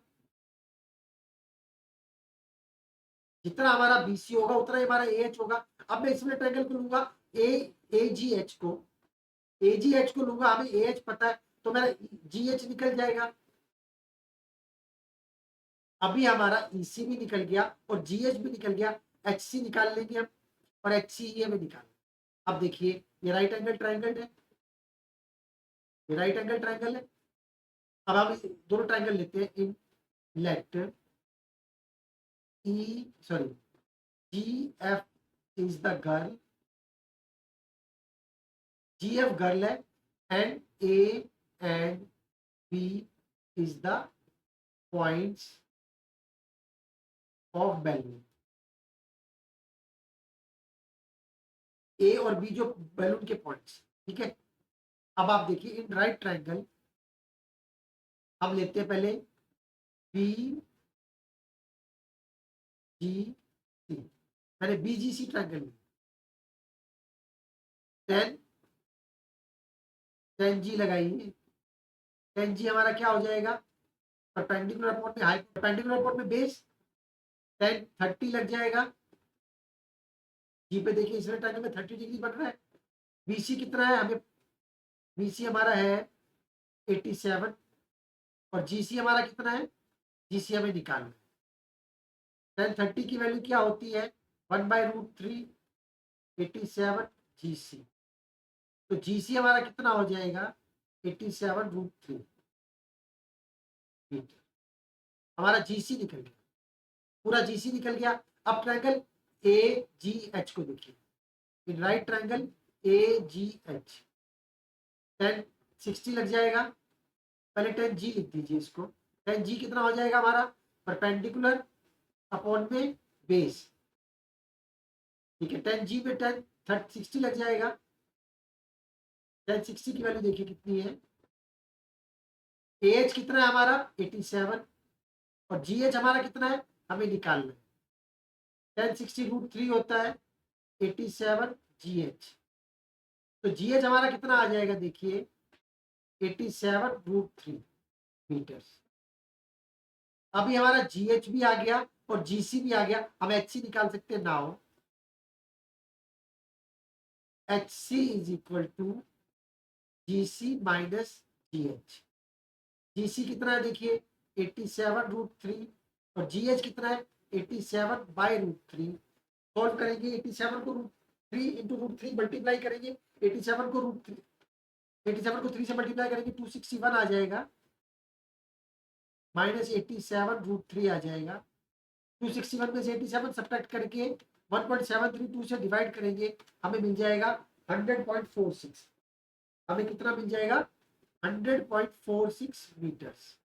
जितना हमारा बीसी होगा उतना ही हमारा एच होगा। अब मैं इसमें ट्रायंगल को लूंगा ए ए जी एच को, ए जी एच को लूंगा, हमें ए एच पता है तो मेरा जी एच निकल जाएगा। अभी हमारा ईसी भी निकल गया और जीएच भी निकल गया। एच सी निकाल लेंगे हम, और एच सी ये में निकाल। अब देखिए ये राइट एंगल ट्रायंगल है, ये राइट एंगल ट्रायंगल है। अब हम दोनों ट्रायंगल लेते हैं। In let E sorry G F is the girl, G F girl है, and A and B is the points of balloon. A और बी जो बैलून के पॉइंट्स, ठीक है। अब आप देखिए इन राइट ट्रायंगल हम लेते हैं पहले बी जी सी, मैंने बी जी सी ट्रायंगल लिया। टेन टेन जी लगाइए। टेन जी हमारा क्या हो जाएगा? परपेंडिकुलर अपॉन में हाइट, परपेंडिकुलर अपॉन में बेस, टेन 30 लग जाएगा। जी पे देखिए इसमें ट्रायंगल में 30 डिग्री बन रहा है। बीसी कितना है? हमें बीसी हमारा है 87 और जीसी हमारा कितना है? जीसी हमें निकालना है। टेन 30 की वैल्यू क्या होती है? 1/√3 87 जीसी। तो जीसी हमारा कितना हो जाएगा? 87√3 मीटर। हमारा जीसी निकल गया, पूरा जीसी निकल गया। अब ट्रायंगल ए जी एच को देखिए, राइट ट्रायंगल ए जी एच, टेन 60 लग जाएगा। पहले टेन जी लिख दीजिए इसको। टेन जी कितना हो जाएगा हमारा? परपेंडिकुलर अपॉन में बेस, ठीक है। टेन जी में टेन 60 लग जाएगा। टेन 60 की वैल्यू देखिए कितनी है? ए एच कितना है हमारा? 87 और जी एच हमारा कितना है? हमें निकालना है। 1060√3 होता है 87 GH। तो GH हमारा कितना आ जाएगा देखिए 87√3 मीटर्स। अभी हमारा GH भी आ गया और GC भी आ गया, हम HC निकाल सकते हैं now. HC is equal to GC minus GH। GC कितना है देखिए 87√3 और GH कितना है 87/√3। सॉल्व करेंगे 87 को √3 इंटू √3 मल्टीप्लाई करेंगे 87 को √3 87 को 3 से मल्टीप्लाई करेंगे 261 आ जाएगा माइनस 87√3 आ जाएगा। 261 में से 87 सब्ट्रैक्ट करके 1.732 से डिवाइड करेंगे हमें मिल जाएगा 100.46। हमें कितना मिल जाएगा 100.46 मीटर्स।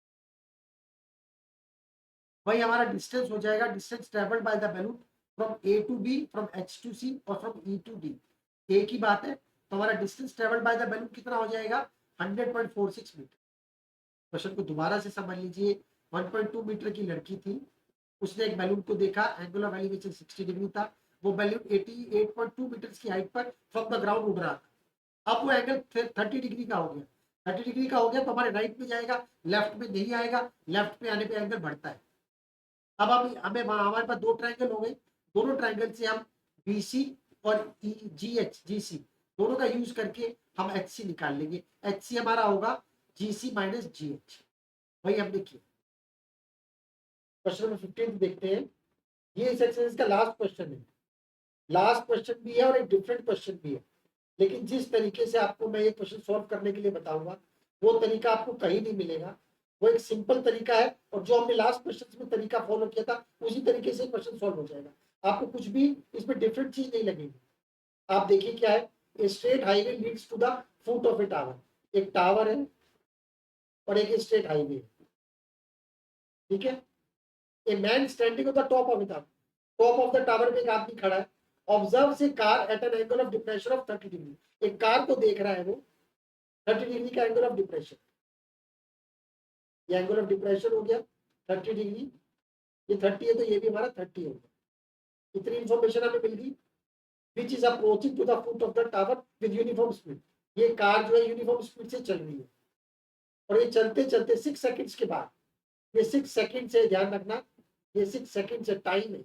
वही हमारा डिस्टेंस हो जाएगा, distance travelled by the balloon from A to B, from H to C और फ्रॉम ई टू डी। एक ही बात है, तो हमारा distance travelled by the balloon कितना हो जाएगा 100.46 मीटर। क्वेश्चन को दोबारा से समझ लीजिए। 1.2 मीटर की लड़की थी, उसने एक बैलून को देखा, एंगल ऑफ एलिवेशन 60 डिग्री था। वो बैलून 88.2 मीटर की हाइट पर फ्रॉम द ग्राउंड उड़ रहा था। अब वो एंगल 30 डिग्री का हो गया, 30 डिग्री का हो गया तो हमारे राइट में जाएगा, लेफ्ट में नहीं आएगा। लेफ्ट में आने पे एंगल बढ़ता है। अब हम हमें हमारे पास दो ट्रायंगल हो गए, दोनों ट्रायंगल से हम BC और GH GC दोनों का यूज करके हम HC निकाल लेंगे। HC हमारा होगा GC माइनस GH। वही हमने किया। क्वेश्चन नंबर 15 देखते हैं। ये इस एक्सरसाइज का लास्ट क्वेश्चन है। लास्ट क्वेश्चन भी है और एक डिफरेंट क्वेश्चन भी है, लेकिन जिस तरीके से आपको मैं ये क्वेश्चन सॉल्व करने के लिए बताऊंगा वो तरीका आपको कहीं नहीं मिलेगा। वो एक सिंपल तरीका है और जो हमने लास्ट क्वेश्चन में तरीका फॉलो किया था उसी तरीके से क्वेश्चन सॉल्व हो जाएगा। आपको कुछ भी इसमें डिफरेंट चीज नहीं लगेगी। आप देखिए क्या है, a straight highway leads to the foot of a tower. एक टावर है और एक स्ट्रेट हाईवे है, ठीक है। A man standing on the top of the tower, top of the tower में एक आदमी खड़ा है। Observe a car at an angle of depression of 30 degree. एक कार को देख रहा है वो 30 डिग्री का एंगल ऑफ डिप्रेशन। ये एंगल ऑफ डिप्रेशन हो गया 30 डिग्री, ये 30 है तो ये भी हमारा 30 हो गया। इतनी इंफॉर्मेशन हमें मिल गई। Which is approaching to the foot of the tower with uniform speed. ये कार जो है यूनिफॉर्म स्पीड से चल रही है और ये चलते चलते 6 सेकंड्स के बाद, ये 6 सेकंड से ध्यान रखना, ये 6 सेकंड से टाइम है।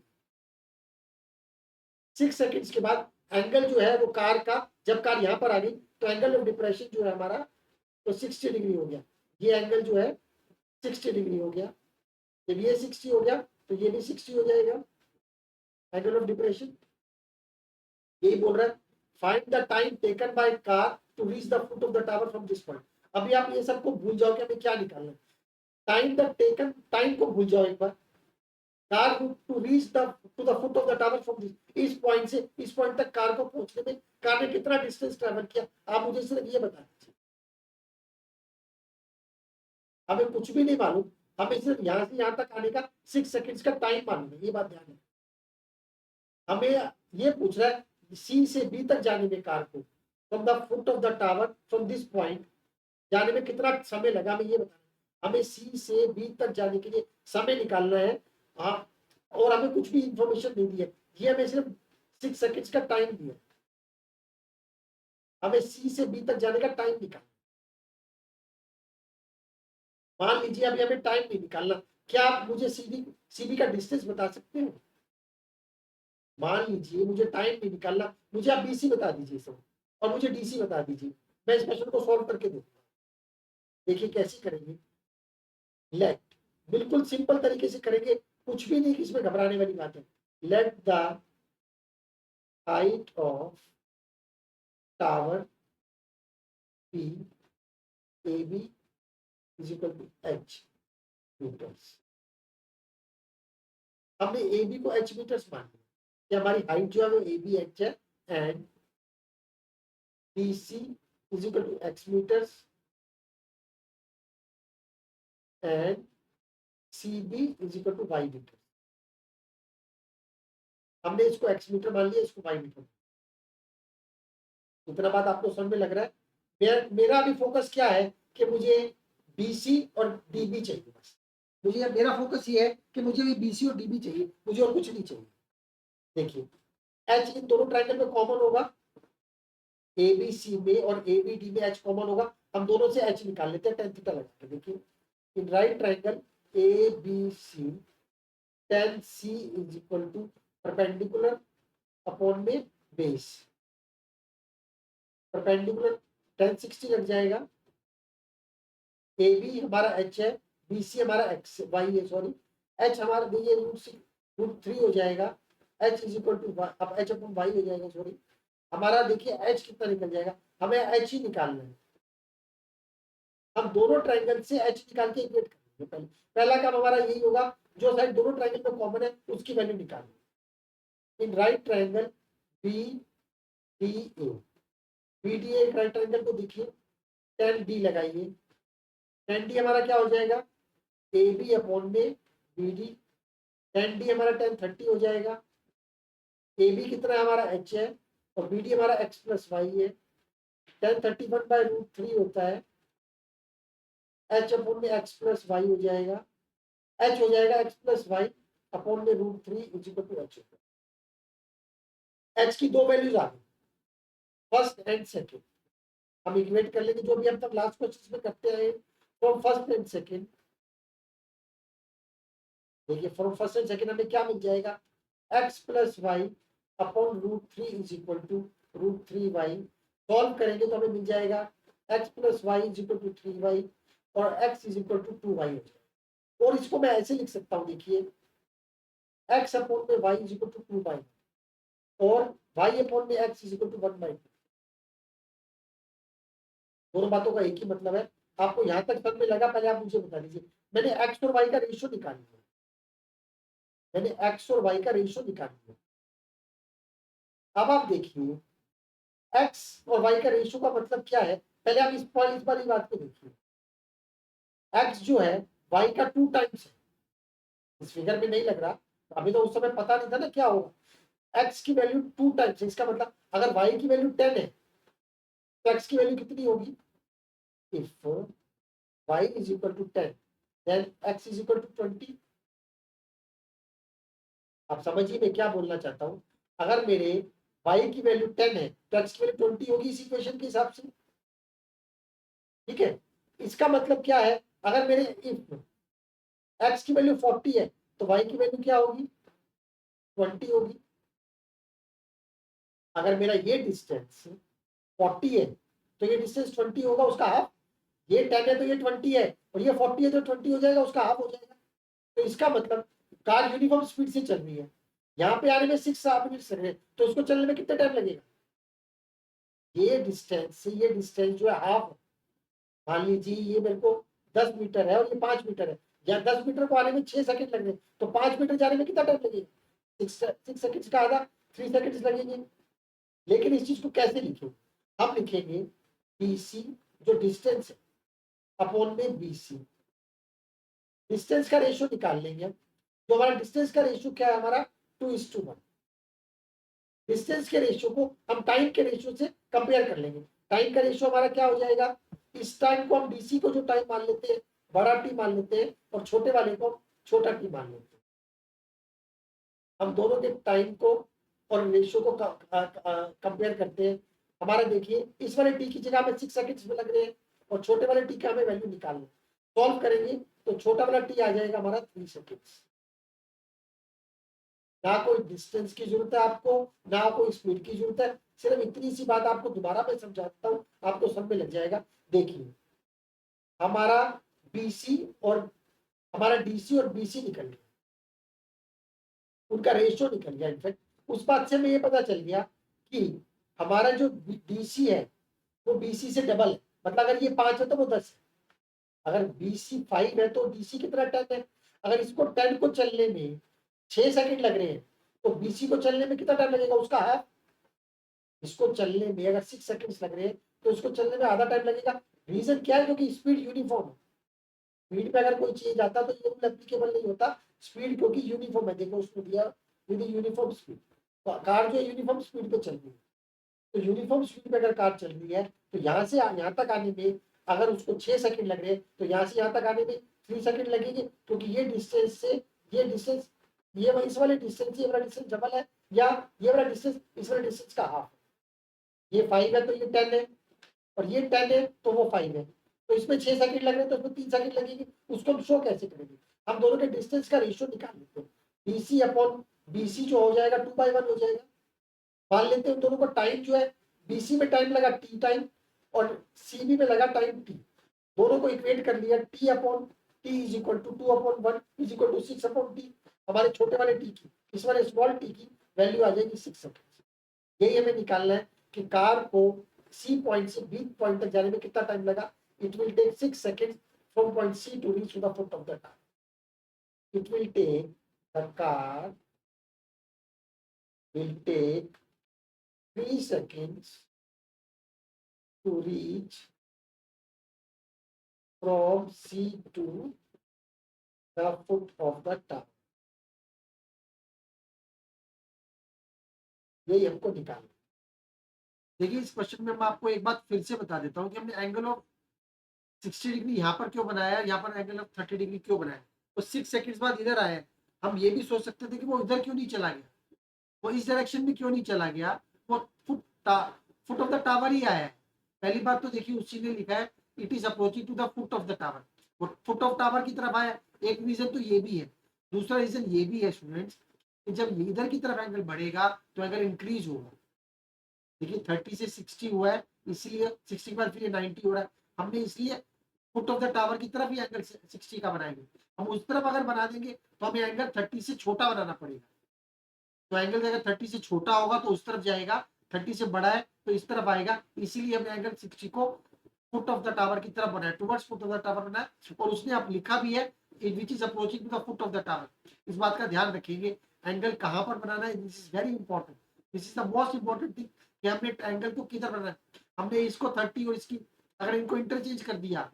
6 सेकंड्स के बाद एंगल जो है वो कार का, जब कार यहाँ पर आ गई तो एंगल ऑफ डिप्रेशन जो है हमारा तो 60 डिग्री हो गया। ये एंगल जो है 60 डिग्री हो गया। जब ये 60 हो गया तो ये भी 60 हो जाएगा एंगल ऑफ डिप्रेशन। यही बोल रहा है find the time taken by car to reach the foot of the tower from this point. अभी आप ये सबको भूल जाओ कि हमें क्या निकालना है। टाइम द टेकन, टाइम को भूल जाओ एक बार। Car to reach the to the foot of the tower from this, इस पॉइंट से इस पॉइंट तक कार को पहुंचने में कार ने कितना डिस्टेंस ट्रैवल किया, आप मुझे सिर्फ ये बता दीजिए। हमें कुछ भी नहीं मालूम, हमें सिर्फ यहाँ से यहाँ तक आने का 6 सेकंड्स का टाइम मालूम है। ये बात ध्यान है। हमें ये पूछ रहा है C से B तक जाने में कार को from the foot of the tower from this point जाने में कितना समय लगा, हमें ये बताना। हमें C से B तक जाने के लिए समय निकालना है। हाँ, और हमें कुछ भी इंफॉर्मेशन नहीं दी है, ये हमें सिर्फ 6 सेकंड्स का टाइम दिया। हमें C से B तक जाने का टाइम निकालना। मान लीजिए अभी हमें टाइम नहीं निकालना, क्या आप मुझे CB का डिस्टेंस बता सकते हो? मान लीजिए मुझे टाइम नहीं निकालना, मुझे आप BC बता दीजिए सब और मुझे DC बता दीजिए। मैं इस क्वेश्चन को सॉल्व करके दूंगा। देखिए कैसे करेंगे। लेट, बिल्कुल सिंपल तरीके से करेंगे, कुछ भी नहीं इसमें घबराने वाली बात है। Let the height of tower P AB is equal to H metres. हमने AB को H मीटर्स मान लिया कि हमारी हाइट जो है वो AB H है and BC is equal to X metres and CB is equal to Y metre. हमने इसको X मीटर मान लिया, इसको Y मीटर। इतना बात आपको समझ में लग रहा है। मेरा अभी फोकस क्या है कि मुझे BC और DB चाहिए। बस मुझे, मेरा फोकस ये है कि मुझे BC और DB चाहिए, मुझे और कुछ नहीं चाहिए। देखिए एच इन दोनों ट्राइंगल में कॉमन होगा, ए बी सी में और ए बी डी में एच कॉमन होगा, हम दोनों से एच निकाल लेते हैं tan थीटा लगा के। देखिए in right triangle A B C tan सी is equal to perpendicular upon में बेस, परपेंडिकुलर tan 60 लग जाएगा, ए बी हमारा एच है, बी सी हमारा एक्स वाई है, सॉरी एच हमारा देखिए √3 हो जाएगा, एच इज इक्वल टू अब एच अपॉन वाई हो जाएगा, सॉरी हमारा देखिए एच कितना निकल जाएगा, हमें एच ही निकालना है, हम दोनों ट्राइंगल से एच निकाल के इक्वेट करेंगे। पहला काम हमारा यही होगा, जो साइड दोनों ट्राइंगल में कॉमन है उसकी वैल्यू निकालनी। In right triangle B D A, B D A right triangle को देखिए tan डी लगाइए, tan डी हमारा क्या हो जाएगा, ए बी अपॉन में बी डी, tan डी हमारा tan 30 हो जाएगा, ए बी कितना है हमारा एच है और बी डी हमारा एक्स प्लस वाई है, tan 31/√3 होता है, एच अपॉन में एक्स प्लस वाई हो जाएगा, एच हो जाएगा एक्स प्लस वाई अपॉन में √3 is equal to H. H की दो वैल्यूज आ गई, फर्स्ट एंड सेकेंड, हम इक्वेट कर लेंगे जो भी हम तक लास्ट क्वेश्चन में करते हैं, फ्रॉम फर्स्ट एंड सेकेंड। देखिए फ्रॉम फर्स्ट एंड सेकेंड हमें क्या मिल जाएगा, X plus Y upon √3 is equal to √3y, solve करेंगे तो हमें मिल जाएगा X plus Y is equal to 3y और x is equal to 2y हो जाएगा। और इसको मैं ऐसे लिख सकता हूँ, देखिए x अपॉन में y is equal to 2y और y अपॉन में x इज इक्वल टू 1/2। दोनों बातों का एक ही मतलब है, आपको यहाँ तक समझ में लगा, पहले आप मुझे बता दीजिए। मैंने x और y का रेशियो निकाल लिया, मैंने x और y का रेशियो निकाल लिया। अब आप देखिए x और y का रेशियो का मतलब क्या है, पहले आप इस वाली बात को देखिए, x जो है y का 2 टाइम्स है, इस फिगर में नहीं लग रहा, अभी तो उस समय पता नहीं था ना क्या होगा, x की वैल्यू 2 टाइम्स है, इसका मतलब अगर y की वैल्यू 10 है तो x की वैल्यू कितनी होगी, if y is equal to 10 then x is equal to 20। आप समझिए मैं क्या बोलना चाहता हूं, अगर मेरे y की वैल्यू 10 है तो x की वैल्यू 20 होगी इस इक्वेशन के हिसाब से, ठीक है। इसका मतलब क्या है, अगर मेरे इफ x की वैल्यू 40 है तो y की वैल्यू क्या होगी, 20 होगी। अगर मेरा ये डिस्टेंस 40 है तो ये डिस्टेंस 20 होगा, उसका हाफ, ये 10 है तो ये 20 है और ये 40 है तो 20 हो जाएगा, उसका हाफ हो जाएगा। तो इसका मतलब कार यूनिफॉर्म स्पीड से चल रही है, यहाँ पे आने में 6 मिनट लग रहे हैं, तो इसको चलने में कितना टाइम लगेगा, ये डिस्टेंस से ये डिस्टेंस जो है हाफ, मान लीजिए ये मेरे को 10 मीटर है और ये 5 मीटर है, या 10 मीटर को आने में 6 सेकंड लग रहे हैं, तो 5 मीटर जाने में कितना टाइम लगेगा, 6 सेकंड्स का आधा 3 सेकंड्स लगेंगे। लेकिन इस चीज को कैसे लिखेंगे, हम लिखेंगे BC जो डिस्टेंस है अपॉन में BC, डिस्टेंस का रेशियो निकाल लेंगे हम, तो हमारा डिस्टेंस का रेशियो क्या है हमारा 2:1। डिस्टेंस के रेशियो को हम टाइम के रेशियो से कंपेयर कर लेंगे, टाइम का रेशियो हमारा क्या हो जाएगा, इस टाइम को हम डीसी को जो टाइम मान लेते हैं बड़ा टी मान लेते हैं और छोटे वाले को छोटा टी मान लेते हैं, हम दोनों के टाइम को और रेशियो को कंपेयर करते हैं। हमारा देखिए इस वाले टी की जगह में 6 सेकंड्स में लग रहे हैं और छोटे वाले टी का हमें वैल्यू निकालना, सॉल्व करेंगे तो छोटा वाला टी आ जाएगा हमारा 3 सेकंड्स। ना कोई डिस्टेंस की जरूरत है आपको, ना कोई स्पीड की जरूरत है, सिर्फ इतनी सी बात आपको दोबारा मैं समझाता हूँ, आपको सब में लग जाएगा। देखिए हमारा बीसी और हमारा डीसी और बीसी निकल गया, उनका रेशियो निकल गया, इनफैक्ट उस बात से हमें ये पता चल गया कि हमारा जो डीसी है वो बीसी से डबल है, मतलब अगर ये 5 है तो वो 10 है, अगर बीसी 5 है तो डीसी कितना 10 है, अगर इसको 10 को चलने में 6 सेकंड लग रहे हैं तो बीसी को चलने में कितना टाइम लगेगा, उसका हाफ। इसको चलने में अगर 6 सेकंड्स लग रहे हैं तो इसको चलने में आधा टाइम लगेगा। रीजन क्या है, क्योंकि स्पीड यूनिफॉर्म है, स्पीड पे अगर कोई चेंज आता तो ये रूल एप्लीकेबल नहीं होता, स्पीड क्योंकि यूनिफॉर्म है, देखो उसमें दिया विद यूनिफॉर्म स्पीड, तो कार जो यूनिफॉर्म स्पीड पे चल रही है, तो यूनिफॉर्म स्पीड पे अगर कार चल रही है तो यहाँ से यहाँ तक आने में अगर उसको 6 सेकंड लग रहे हैं तो यहाँ से यहाँ तक आने में 3 सेकंड लगेंगे, क्योंकि ये डिस्टेंस से ये डिस्टेंस, ये इस वाले डिस्टेंस से ये वाला डिस्टेंस डबल है, या ये वाला डिस्टेंस इस वाले डिस्टेंस का हाफ, ये 5 है तो ये 10 है, और ये 10 है तो वो 5 है, तो इसमें 6 सेकंड लग रहे हैं तो इसमें 3 सेकंड लगेगी, उसको हम शो कैसे करेंगे? हम दोनों के डिस्टेंस का रेशियो निकाल लेते हैं, BC अपॉन BC जो हो जाएगा 2/1 हो जाएगा। मान लेते हैं उन दोनों को टाइम जो है, BC में टाइम लगा T टाइम और CB में लगा टाइम T, दोनों को इक्वेट कर लिया, T upon T is equal to 2/1 is equal to 6 upon T, हमारे छोटे वाले T की, इस वाले स्मॉल T की वैल्यू आ जाएगी 6 सेकंड। यही हमें निकालना है कि कार को C पॉइंट से B पॉइंट तक जाने में कितना टाइम लगा। It will take 6 seconds from point C to reach to the foot of the car. It will take the car will take 3 seconds to reach from C to the foot of the tower। यही हमको निकालना। देखिए इस question में मैं आपको एक बात फिर से बता देता हूँ कि हमने एंगल ऑफ 60 डिग्री यहाँ पर क्यों बनाया है, यहाँ पर एंगल ऑफ 30 डिग्री क्यों बनाया, वो 6 सेकंड्स बाद इधर आया है। हम ये भी सोच सकते थे कि वो इधर क्यों नहीं चला गया, वो इस डायरेक्शन में क्यों नहीं चला गया, वो फुट ऑफ द टावर ही आया है। पहली बात तो देखिए उसी ने लिखा है it is approaching to the foot of the tower, वो फुट ऑफ टावर की तरफ आया। एक रीजन तो ये भी है, दूसरा रीजन ये भी है स्टूडेंट्स कि जब इधर की तरफ एंगल बढ़ेगा तो एंगल इंक्रीज होगा। देखिए 30 से 60 हुआ है, इसलिए 60 के बाद फिर 90 हो रहा है, हमने इसलिए फुट ऑफ द टावर की तरफ ही एंगल 60 का बनाएंगे। हम उस तरफ अगर बना देंगे तो हमें एंगल 30 से छोटा बनाना पड़ेगा, तो एंगल अगर 30 से छोटा होगा तो उस तरफ जाएगा, 30 से बड़ा है तो इस तरफ आएगा, इसीलिए हमने एंगल 60 को फुट ऑफ द टावर की तरफ बनाया, towards foot of the tower बनाया। और उसने आप लिखा भी है which is approaching to the foot of the tower. इस बात का ध्यान रखेंगे एंगल कहां पर बनाना है, this is very important, this is the most important thing कि हमने एंगल को किधर बनाना है। हमने इसको 30 और इसकी अगर इनको इंटरचेंज कर दिया,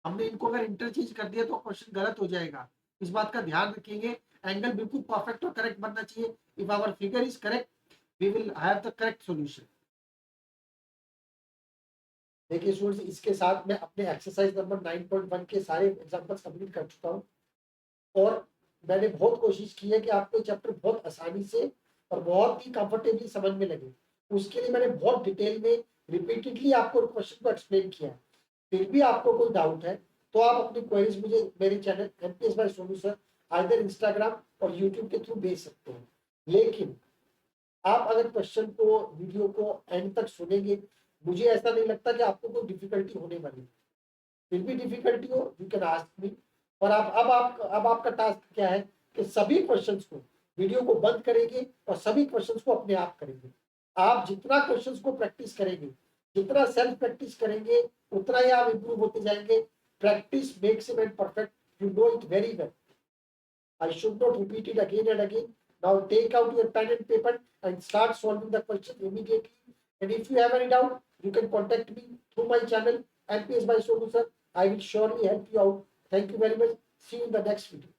हमने इनको अगर इंटरचेंज कर दिया तो क्वेश्चन गलत हो जाएगा। इस बात का ध्यान रखेंगे, एंगल बिल्कुल परफेक्ट और करेक्ट बनना चाहिए। If our figure is correct we will have the correct solution. देखिए स्टूडेंट्स इसके साथ मैं अपने एक्सरसाइज नंबर 9.1 के सारे एग्जांपल्स कंप्लीट कर चुका हूँ, और मैंने बहुत कोशिश की है कि आपको चैप्टर बहुत आसानी से और बहुत ही कंफर्टेबली समझ में लगे। उसके लिए मैंने बहुत डिटेल में रिपीटेडली आपको क्वेश्चन को एक्सप्लेन किया है। फिर भी आपको कोई डाउट है तो आप अपनी क्वेरीज मुझे मेरे channel MPS by Sonu sir either Instagram और यूट्यूब के थ्रू भेज सकते हैं। लेकिन आप अगर क्वेश्चन को वीडियो को एंड तक सुनेंगे, मुझे ऐसा नहीं लगता कि आपको कोई डिफिकल्टी होने वाली है। फिर भी डिफिकल्टी हो यू कैन आस्क मी। और अब आपका टास्क क्या है कि सभी क्वेश्चंस को वीडियो को बंद करेंगे और सभी क्वेश्चंस को अपने आप करेंगे। आप जितना क्वेश्चंस को प्रैक्टिस करेंगे, जितना सेल्फ प्रैक्टिस करेंगे, उतना ही आप इंप्रूव होते जाएंगे। Practice makes a man perfect, you know it very well. I should not repeat it again and again. Now take out your pen and paper and start solving the question immediately. And if you have any doubt, you can contact me through my channel MPS by Sonu sir. I will surely help you out. Thank you very much. See you in the next video.